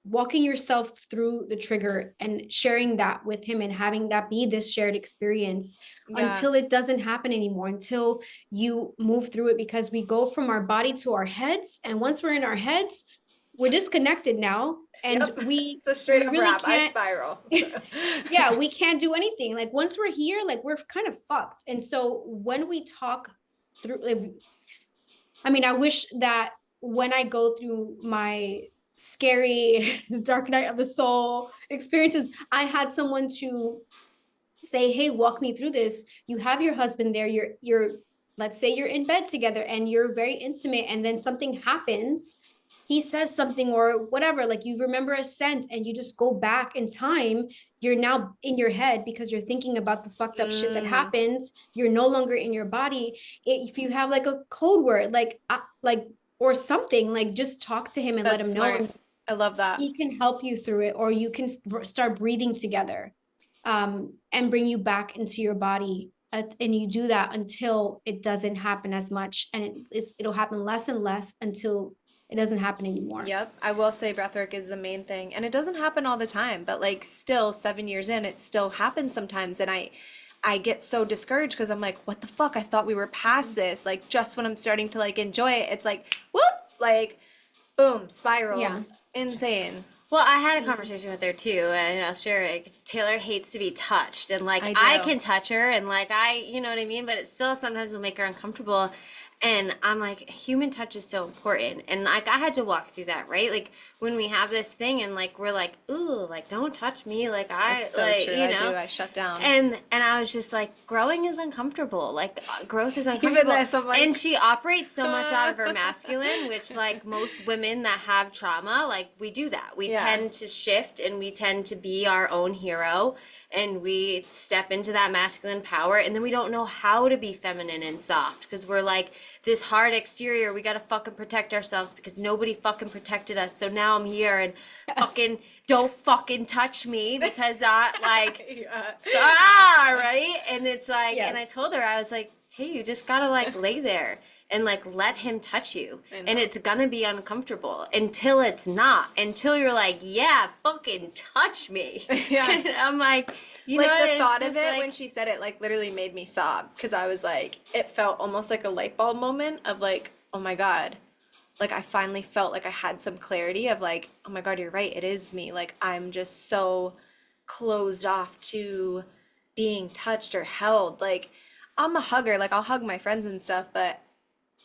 walking yourself through the trigger and sharing that with him and having that be this shared experience Yeah. until it doesn't happen anymore, until you move through it, because we go from our body to our heads, and once we're in our heads, we're disconnected now, and Yep. we It's a straight we up really wrap. I can't. spiral. Yeah, we can't do anything. Like once we're here, like we're kind of fucked. And so when we talk through, I mean, I wish that when I go through my scary dark night of the soul experiences, I had someone to say, hey, walk me through this. You have your husband there, you're let's say you're in bed together and you're very intimate, and then something happens, he says something or whatever, like you remember a scent and you just go back in time. You're now in your head because you're thinking about the fucked up shit that Mm, happens. You're no longer in your body. If you have like a code word, like or something, like just talk to him and let that's him know, smart. and I love that. he can help you through it, or you can start breathing together, and bring you back into your body. And you do that until it doesn't happen as much, and it'll happen less and less until it doesn't happen anymore. Yep, I will say breathwork is the main thing. And it doesn't happen all the time, but like still 7 years in, it still happens sometimes. And I get so discouraged because I'm like, what the fuck? I thought we were past this. Like just when I'm starting to like enjoy it, it's like, whoop, like boom, spiral. Yeah. Insane. Well, I had a conversation with her too, and I'll share it. Taylor hates to be touched, and like I I do. can touch her, and like you know what I mean, but it still sometimes will make her uncomfortable. And I'm like, human touch is so important, and like I had to walk through that, right? Like when we have this thing, and like we're like, ooh, like don't touch me, like I It's so like true. you I do. know. I shut down. And I was just like, growing is uncomfortable. Like growth is Even uncomfortable. this, I'm like, And she operates so much out of her masculine, which like most women that have trauma, like we do that. We yeah. tend to shift and we tend to be our own hero, and we step into that masculine power, and then we don't know how to be feminine and soft because we're like this hard exterior. We got to fucking protect ourselves because nobody fucking protected us. So now I'm here and fucking don't fucking touch me because I like Yeah. right? And it's like, and I Yes. told her, I was like, hey, you just gotta like lay there and like let him touch you. I And know. it's gonna be uncomfortable until it's not, until you're like, yeah, fucking touch me. Yeah. And I'm like, you Like know what? the It's thought of just it like, when she said it like literally made me sob because I was like, it felt almost like a light bulb moment of like, oh my God. Like I finally felt like I had some clarity of like, oh my God, you're right. It is me. Like I'm just so closed off to being touched or held. Like I'm a hugger. Like I'll hug my friends and stuff, but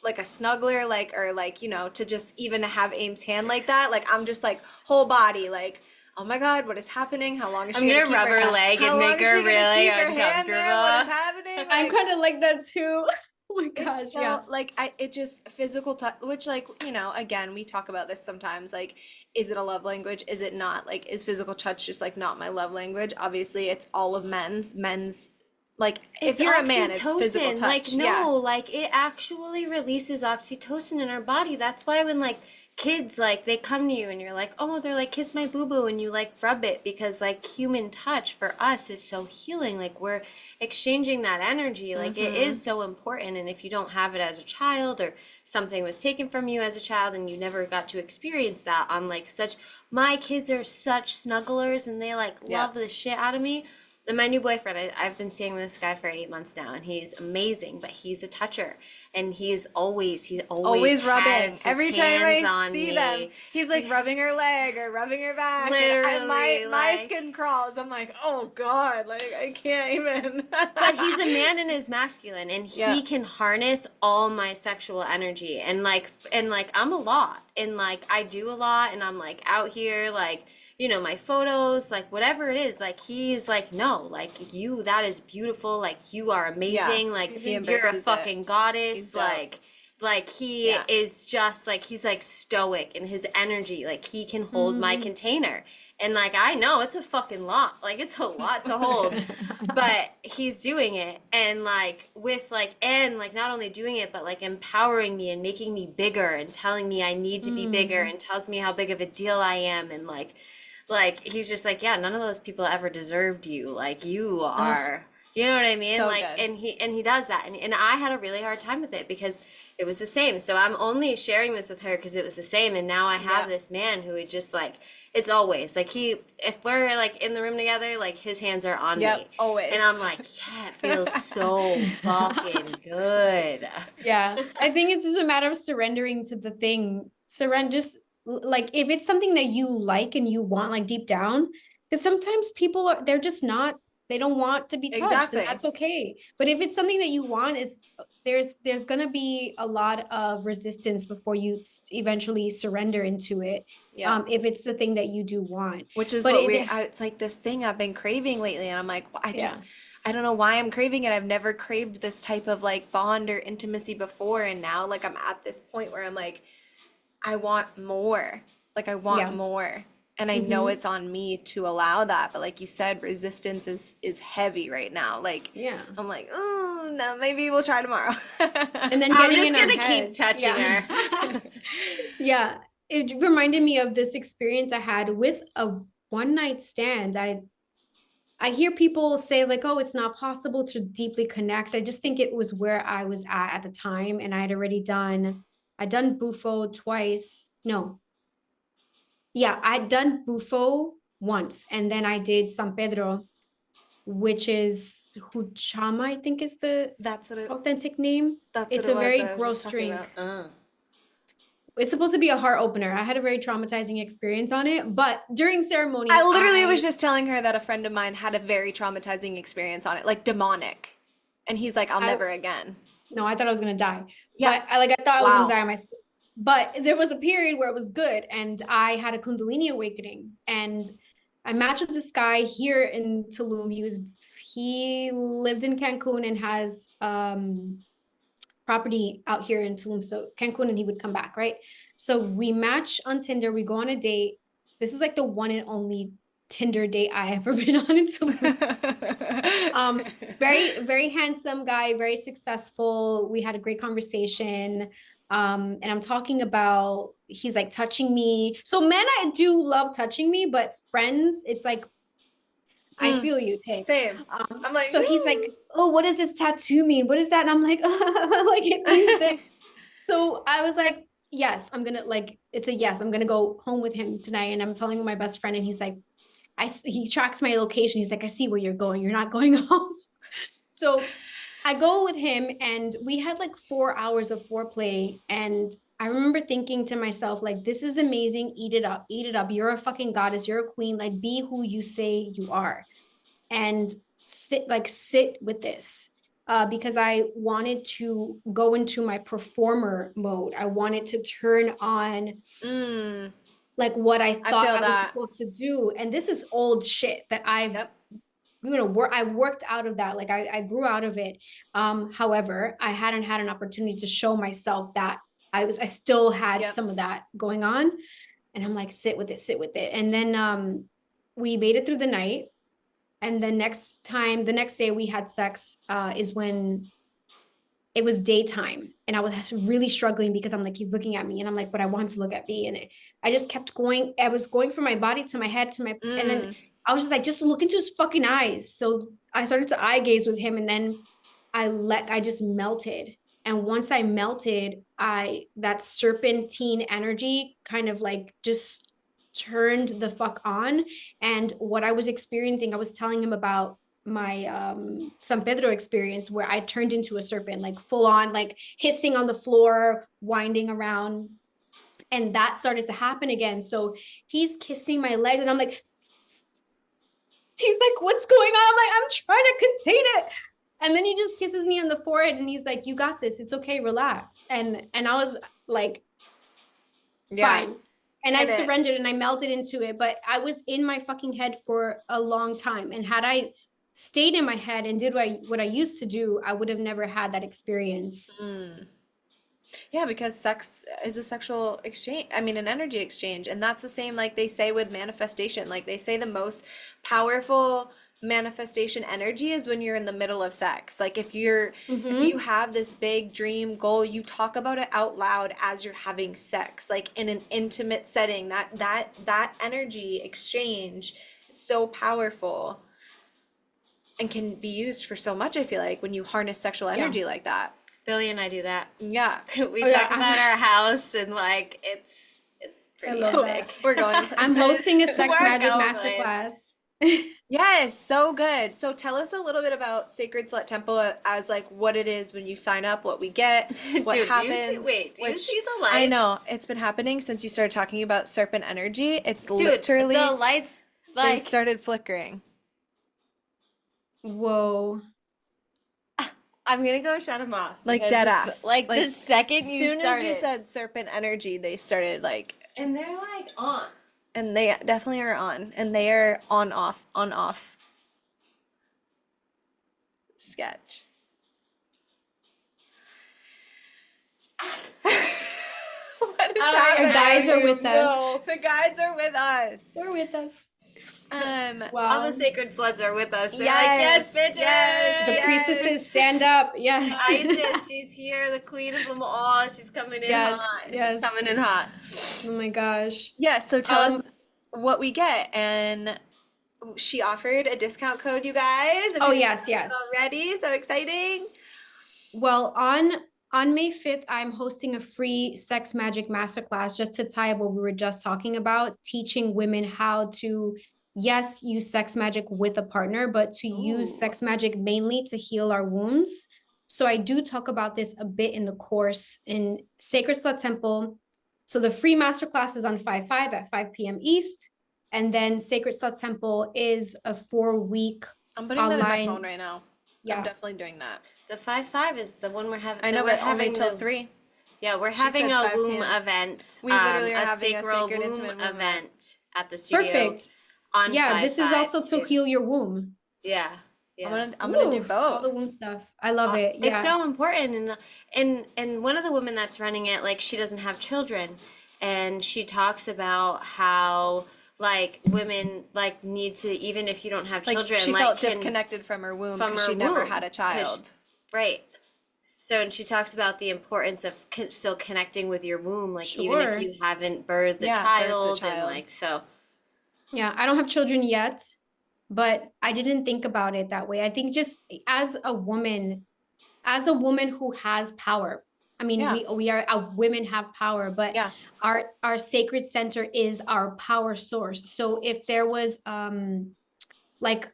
like a snuggler, like or like, to just even have Aim's hand like that, like I'm just like whole body, like, oh my God, what is happening? How long is I'm she gonna keep rub her leg how and long make is her she gonna really keep her hand there? What is uncomfortable. happening? I'm Like kind of like that too. Oh my gosh, it's so yeah. like it just physical touch, which like again we talk about this sometimes. Like, is it a love language? Is it not? Like, is physical touch just like not my love language? Obviously, it's all of men's Like if It's you're a man, it's physical oxytocin. touch. Like, Yeah. no, like it actually releases oxytocin in our body. That's why when like kids like they come to you and you're like, oh, they're like kiss my boo boo and you like rub it because like human touch for us is so healing. Like we're exchanging that energy. Like it is so important. And if you don't have it as a child or something was taken from you as a child and you never got to experience that on like such my kids are such snugglers and they like Yeah. love the shit out of me. And my new boyfriend, I've been seeing this guy for 8 months now, and he's amazing, but he's a toucher, and he always Always rubbing. has his Every time hands I on see me. them, he's like rubbing her leg or rubbing her back. And Literally, my like. skin crawls. I'm like, oh God, like I can't even. But he's a man and is masculine, and Yeah. he can harness all my sexual energy, and like I'm a lot, and like I do a lot, and I'm like out here, like you know my photos, like whatever it is, like he's like no, like you, that is beautiful, like you are amazing, like He you're a embraces it. fucking goddess, He's dope. like he Yeah. is just like he's like stoic in his energy, like he can hold my container. And like I know it's a fucking lot. Like it's a lot to hold. But he's doing it and like with like and like not only doing it but like empowering me and making me bigger and telling me I need to be bigger and tells me how big of a deal I am and like he's just like, yeah, none of those people ever deserved you. Like you are, you know what I mean? So Like good. and he does that. And I had a really hard time with it because it was the same. So I'm only sharing this with her because it was the same. And now I have Yeah. this man who would just like it's always like if we're like in the room together, like his hands are on Yep, me. always. And I'm like, yeah, it feels so fucking good. Yeah, I think it's just a matter of surrendering to the thing. Surrender, just like if it's something that you like and you want, like deep down, because sometimes people are they're just not they don't want to be touched, Exactly. and that's okay. But if it's something that you want, is there's gonna be a lot of resistance before you eventually surrender into it. Yeah. If it's the thing that you do want, Which is but what it's like this thing I've been craving lately. And I'm like, Yeah. I don't know why I'm craving it. I've never craved this type of like bond or intimacy before. And now like I'm at this point where I'm like, I want more. Like I want Yeah. more. And I know it's on me to allow that. But like you said, resistance is heavy right now. Like Yeah. I'm like, oh no, maybe we'll try tomorrow. And then I'm getting just in our gonna keep heads. touching Yeah. her. Yeah, it reminded me of this experience I had with a one night stand. I hear people say like, oh, it's not possible to deeply connect. I just think it was where I was at the time, and I'd done Bufo twice. No, yeah, I'd done Bufo once, and then I did San Pedro, which is Huchama, I think is the That's what it authentic name. that's what It's it a was very that I was just gross talking drink. about. It's supposed to be a heart opener. I had a very traumatizing experience on it, but during ceremony, I literally was just telling her that a friend of mine had a very traumatizing experience on it, like demonic. And he's like, I'll I never again. no, I thought I was gonna die. Yeah. But I thought I was Wow. gonna die myself. But there was a period where it was good, and I had a Kundalini awakening, and I matched with this guy here in Tulum. He lived in Cancun and has property out here in Tulum, so Cancun, and he would come back, right? So we match on Tinder, we go on a date. This is like the one and only Tinder date I ever been on in Tulum. Very, very handsome guy, very successful. We had a great conversation. And I'm talking about he's like touching me. So men, I do love touching me, but friends, it's like I feel you, Tay. Same. I'm like, So he's like, oh, what does this tattoo mean? What is that? And I'm like, like it means this. So I was like, yes, I'm gonna like, it's a yes. I'm gonna go home with him tonight. And I'm telling my best friend, and he's like, he tracks my location. He's like, I see where you're going. You're not going home. So I go with him, and we had like 4 hours of foreplay. And I remember thinking to myself, like, this is amazing. Eat it up. Eat it up. You're a fucking goddess. You're a queen. Like, be who you say you are. And sit with this. Because I wanted to go into my performer mode. I wanted to turn on like what I thought feel I was that. supposed to do. And this is old shit that Yep. I've worked out of that. Like I grew out of it. However, I hadn't had an opportunity to show myself that I still had Yep. some of that going on. And I'm like, sit with it. And then we made it through the night. And the next day we had sex is when it was daytime, and I was really struggling because I'm like, he's looking at me, and I'm like, but I want him to look at me, and I just kept going. I was going from my body to my head to my, and then I was just like, just look into his fucking eyes. So I started to eye gaze with him, and then I just melted. And once I melted, that serpentine energy kind of like just turned the fuck on. And what I was experiencing, I was telling him about my San Pedro experience, where I turned into a serpent, like full on, like hissing on the floor, winding around. And that started to happen again. So he's kissing my legs, and I'm like, he's like, what's going on? I'm like, I'm trying to contain it. And then he just kisses me on the forehead, and he's like, you got this. It's okay. Relax. And I was like, fine. And I surrendered and I melted into it. But I was in my fucking head for a long time. And had I stayed in my head and did what I used to do, I would have never had that experience. Yeah, because sex is a sexual exchange. I mean, an energy exchange. And that's the same, like they say with manifestation. Like they say the most powerful manifestation energy is when you're in the middle of sex. Like if you have this big dream goal, you talk about it out loud as you're having sex, like in an intimate setting. That energy exchange is so powerful and can be used for so much, I feel like, when you harness sexual energy like that. Billy and I do that. Yeah. We talk about our house, and like it's pretty epic. We're going. I'm hosting a sex magic masterclass. Yes, so good. So tell us a little bit about Sacred Slut Temple as like what it is when you sign up, what we get, what Dude, happens. do you see the lights? I know. It's been happening since you started talking about serpent energy. It's literally the lights they started flickering. Whoa. I'm gonna go shut them off. Like dead ass. Like the second you soon started. as you said serpent energy, they started like, And they're like on. and they definitely are on, and they are on off sketch. What is happening? Our guides are with us. The guides are with us. They're with us. All the sacred sluts are with us. They're Yes, like, yes, bitches. yes, The yes. priestesses stand up. Yes. Isis, she's here, the queen of them all. She's coming in hot. Yes. She's coming in hot. Oh my gosh. Yeah, so tell us what we get. And she offered a discount code, you guys. Oh, yes. Already, so exciting. Well, on May 5th, I'm hosting a free sex magic masterclass, just to tie up what we were just talking about, teaching women how to, yes, use sex magic with a partner, but to use sex magic mainly to heal our wounds. So I do talk about this a bit in the course in Sacred Slut Temple. So the free masterclass is on 5/5 at 5 p.m. East. And then Sacred Slut Temple is a 4-week I'm putting that in my phone right now. Yeah. I'm definitely doing that. The 5/5 is the one we're having. I know, but only till 3. Yeah, we're She having said a 5 womb p.m. event. We literally are a having a sacral sacred womb intimate womb event at the studio. Perfect. On Yeah, this is 5/5 also to too. heal your womb. Yeah. I'm gonna do Ooh, both. all the womb stuff. I love it. Yeah. It's so important, and one of the women that's running it, like, she doesn't have children, and she talks about how like women like need to, even if you don't have Like children, she like, felt can, disconnected from her womb from because her she never womb, had a 'cause child. right. So, and she talks about the importance of still connecting with your womb, like even Sure. if you haven't birthed a Yeah, birthed a child, and child. like so. Yeah, I don't have children yet, but I didn't think about it that way. I think just as a woman who has power. I mean, Yeah. we are women have power, but Yeah. our sacred center is our power source. So if there was like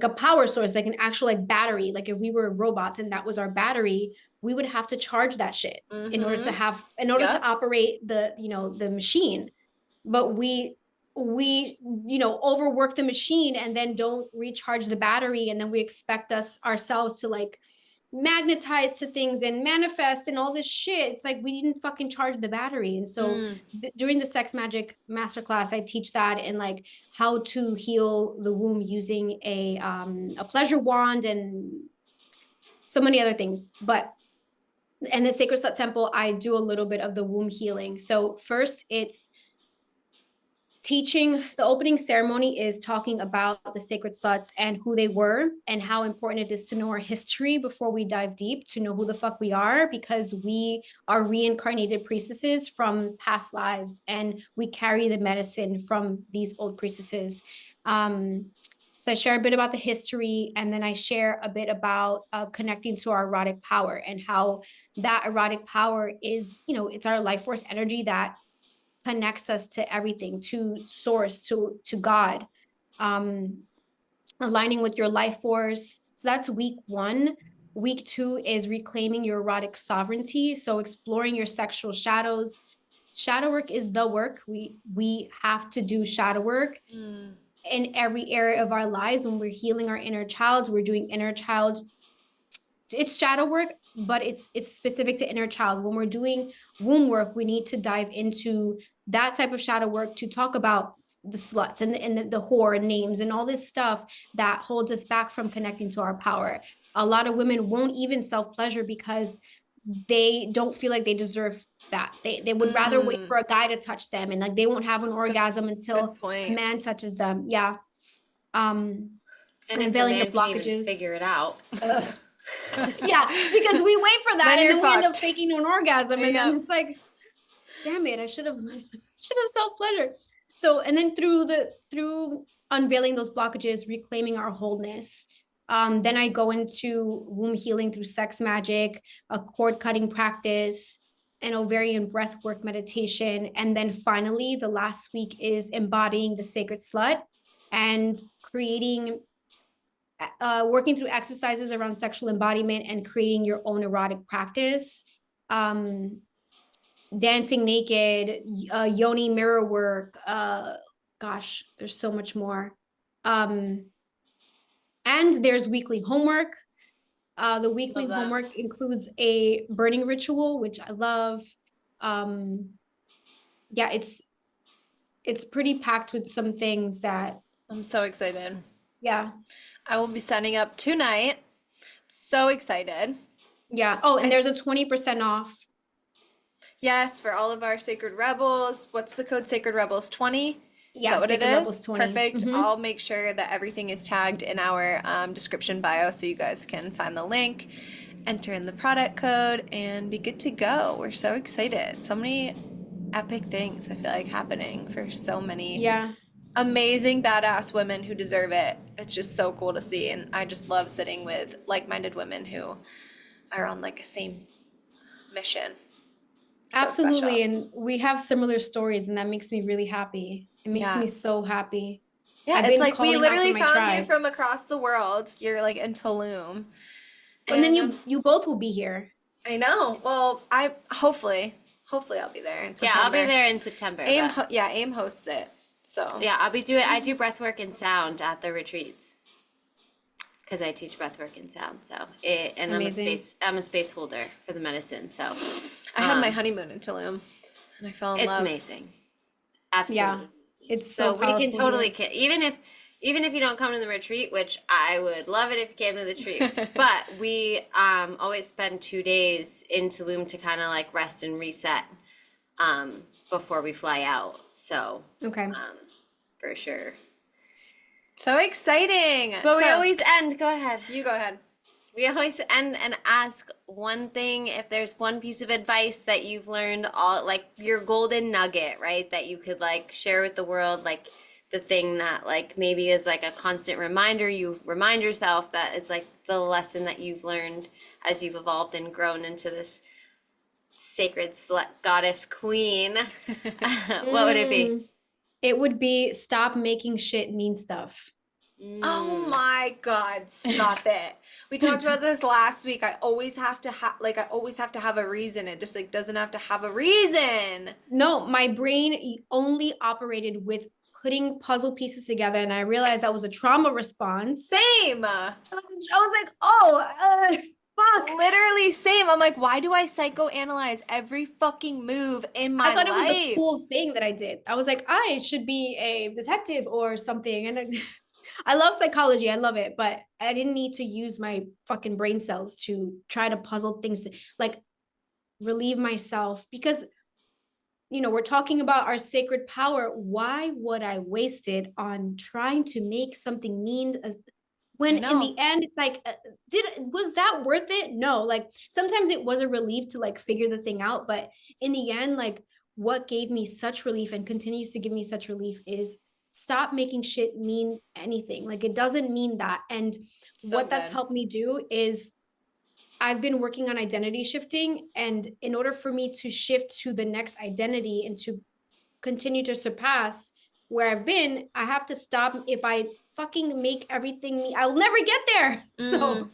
a power source, like an actual like battery, like if we were robots and that was our battery, we would have to charge that shit in order to operate the machine. But we overwork the machine and then don't recharge the battery, and then we expect ourselves to like magnetize to things and manifest and all this shit. It's like we didn't fucking charge the battery. And so during the sex magic masterclass, I teach that, and like how to heal the womb using a pleasure wand and so many other things. But in the Sacred Slut Temple, I do a little bit of the womb healing. So first, it's teaching, the opening ceremony is talking about the sacred sluts and who they were and how important it is to know our history before we dive deep, to know who the fuck we are, because we are reincarnated priestesses from past lives and we carry the medicine from these old priestesses. So I share a bit about the history, and then I share a bit about connecting to our erotic power and how that erotic power is, it's our life force energy that connects us to everything, to source, to God, aligning with your life force. So that's week 1. Week 2 is reclaiming your erotic sovereignty. So exploring your sexual shadows. Shadow work is the work. We have to do shadow work in every area of our lives. When we're healing our inner child, we're doing inner child, it's shadow work, but it's specific to inner child. When we're doing womb work, we need to dive into that type of shadow work to talk about the sluts and the whore names and all this stuff that holds us back from connecting to our power. A lot of women won't even self-pleasure because they don't feel like they deserve that. They would rather wait for a guy to touch them, and like they won't have an orgasm until a man touches them. Yeah. And if the Unveiling the man can even blockages. figure it out. Yeah, because we wait for that, and then we end up fucked. faking an orgasm, and then it's like, damn it, I should have self-pleasured. So, and then through unveiling those blockages, reclaiming our wholeness, then I go into womb healing through sex magic, a cord cutting practice, an ovarian breath work meditation, and then finally the last week is embodying the sacred slut and creating working through exercises around sexual embodiment and creating your own erotic practice, dancing naked, yoni mirror work. Gosh, there's so much more. And there's weekly homework. The weekly homework includes a burning ritual, which I love. Yeah, it's pretty packed with some things that I'm so excited. Yeah. I will be signing up tonight. So excited. Yeah. Oh, and there's a 20% off. Yes, for all of our Sacred Rebels. What's the code? Sacred Rebels 20? Yeah, Is that what Sacred it is? Rebels 20. Perfect. I'll make sure that everything is tagged in our description bio so you guys can find the link, enter in the product code, and be good to go. We're so excited. So many epic things I feel like happening for so many amazing badass women who deserve it. It's just so cool to see, and I just love sitting with like-minded women who are on like a same mission. So Absolutely. special. And we have similar stories, and that makes me really happy. It makes me so happy. Yeah, I've it's been like we calling out literally for my found you tribe. from across the world. You're like in Tulum. And then you both will be here. I know. Well, hopefully I'll be there in September. Yeah, I'll be there in September. AIM hosts it. So yeah, I do breathwork and sound at the retreats because I teach breathwork and sound. So Amazing. I'm a space holder for the medicine. So I had my honeymoon in Tulum, and I fell in love. It's amazing. Absolutely. Yeah, it's so we can powerful totally here. even if you don't come to the retreat, which I would love it if you came to the retreat. But we always spend 2 days in Tulum to kind of like rest and reset before we fly out. So Okay. For sure. So exciting. But we always end. Go ahead. You go ahead. We always end and ask one thing. If there's one piece of advice that you've learned, all like your golden nugget, right? That you could like share with the world, like the thing that like maybe is like a constant reminder you remind yourself, that is like the lesson that you've learned as you've evolved and grown into this sacred slut goddess queen. What would it be? It would be stop making shit mean stuff. Oh my God, stop it. We talked about this last week. I always have to have a reason. It just like doesn't have to have a reason. No, my brain only operated with putting puzzle pieces together, and I realized that was a trauma response. Same. I was like, oh, fuck. Literally same. I'm like, why do I psychoanalyze every fucking move in my life? I thought it was a cool thing that I did. I was like, I should be a detective or something. And I love psychology. I love it. But I didn't need to use my fucking brain cells to try to puzzle things, like relieve myself. Because we're talking about our sacred power. Why would I waste it on trying to make something mean, when in the end it's like, was that worth it? No. Like, sometimes it was a relief to like figure the thing out, but in the end, like, what gave me such relief and continues to give me such relief is stop making shit mean anything. Like, it doesn't mean that. And what that's helped me do is I've been working on identity shifting, and in order for me to shift to the next identity and to continue to surpass where I've been, I have to stop. If I fucking make everything me, I'll never get there. So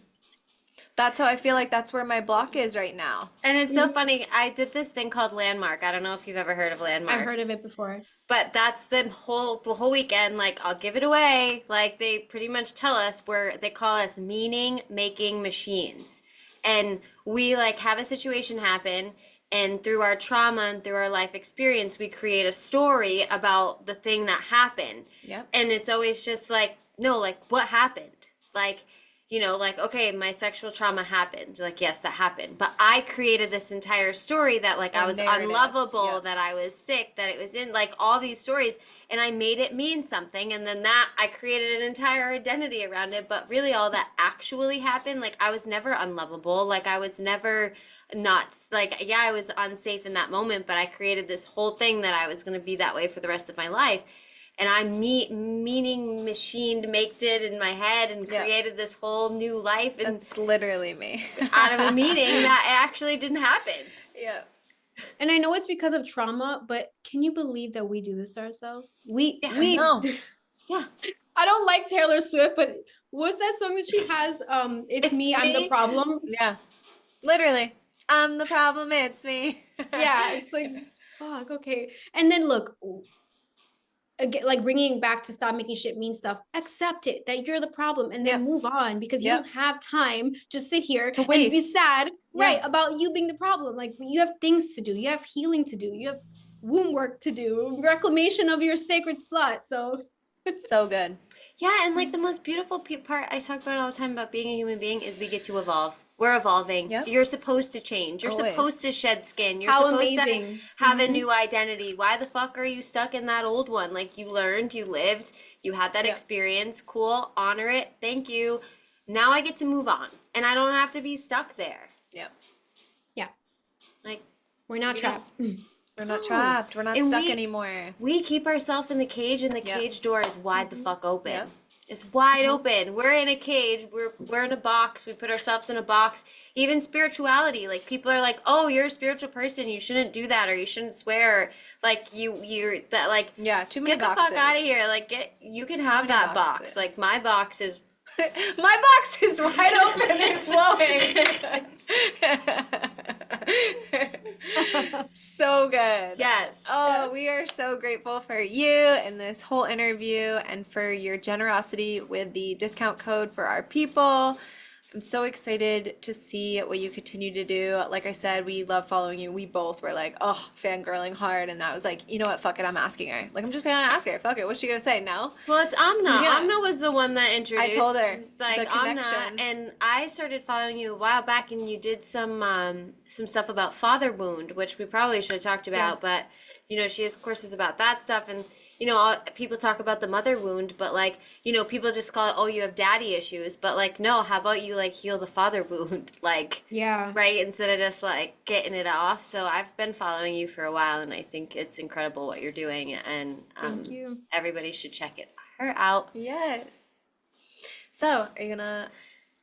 That's how I feel like that's where my block is right now. And it's so funny. I did this thing called Landmark. I don't know if you've ever heard of Landmark. I've heard of it before. But that's the whole weekend. Like, I'll give it away. Like, they pretty much tell us they call us meaning making machines. And we like have a situation happen, and through our trauma and through our life experience, we create a story about the thing that happened. Yep. And it's always just like, no, like, what happened? Like, like, okay, my sexual trauma happened. Like, yes, that happened. But I created this entire story that, like, I was unlovable, that I was sick, that it was in, like, all these stories. And I made it mean something. And then I created an entire identity around it. But really all that actually happened, like, I was never unlovable. Like, I was never not, like, yeah, I was unsafe in that moment. But I created this whole thing that I was going to be that way for the rest of my life. And I meaning machined, maked it in my head and created this whole new life. And that's literally me. out of a meeting that actually didn't happen. Yeah. And I know it's because of trauma, but can you believe that we do this to ourselves? We know. Yeah. I don't like Taylor Swift, but what's that song that she has? It's me, I'm the problem. Yeah. Literally. I'm the problem, it's me. Yeah, it's like, fuck, okay. And then look, again, like bringing back to stop making shit mean stuff, accept it that you're the problem, and then move on, because you don't have time to sit here and be sad about you being the problem. Like, you have things to do, you have healing to do, you have womb work to do, reclamation of your sacred slut. So so good. Yeah, and like the most beautiful part I talk about all the time about being a human being is we get to evolve. We're evolving. Yep. You're supposed to change. You're supposed to shed skin. You're supposed to have a new identity. Why the fuck are you stuck in that old one? Like, you learned, you lived, you had that experience. Cool. Honor it. Thank you. Now I get to move on. And I don't have to be stuck there. Yep. Yeah. Like, we're not trapped. We're not trapped. We're not stuck anymore. We keep ourselves in the cage, and the cage door is wide the fuck open. Yep. It's wide open. We're in a cage. We're in a box. We put ourselves in a box. Even spirituality, like, people are like, "Oh, you're a spiritual person. You shouldn't do that, or you shouldn't swear." Or, like, you're that, like, too many get boxes. the fuck out of here. Like, you can have that box. Like, my box is my box is wide open and flowing. So good. Yes. Oh, we are so grateful for you and this whole interview, and for your generosity with the discount code for our people. I'm so excited to see what you continue to do. Like I said, we love following you. We both were like, oh, fangirling hard. And I was like, you know what? Fuck it. I'm asking her. Like, I'm just going to ask her. Fuck it. What's she going to say? No? Well, it's Amna. Yeah. Amna was the one that introduced. I told her. Like, the Amna. connection. And I started following you a while back, and you did some stuff about father wound, which we probably should have talked about. But, she has courses about that stuff. And, people talk about the mother wound, but, like, people just call it, oh, you have daddy issues. But, like, no, how about you, like, heal the father wound? Like, right? Instead of just, like, getting it off. So I've been following you for a while, and I think it's incredible what you're doing. And thank you. Everybody should check her out. Yes. So, are you going to...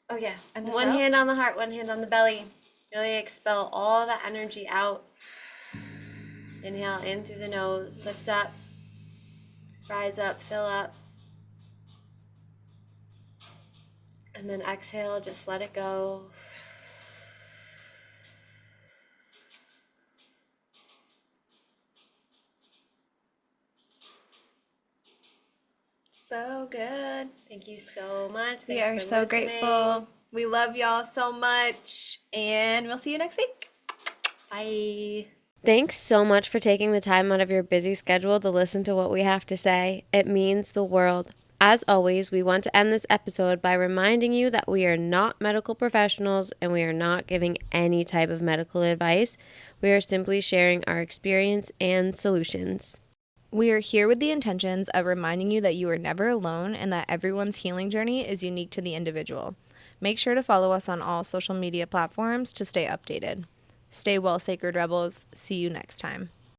Oh, yeah. One hand on the heart, one hand on the belly. Really expel all that energy out. Inhale in through the nose. Lift up. Rise up, fill up. And then exhale, just let it go. So good. Thank you so much. We are so grateful. We love y'all so much. And we'll see you next week. Bye. Thanks so much for taking the time out of your busy schedule to listen to what we have to say. It means the world. As always, we want to end this episode by reminding you that we are not medical professionals and we are not giving any type of medical advice. We are simply sharing our experience and solutions. We are here with the intentions of reminding you that you are never alone and that everyone's healing journey is unique to the individual. Make sure to follow us on all social media platforms to stay updated. Stay well, Sacred Rebels. See you next time.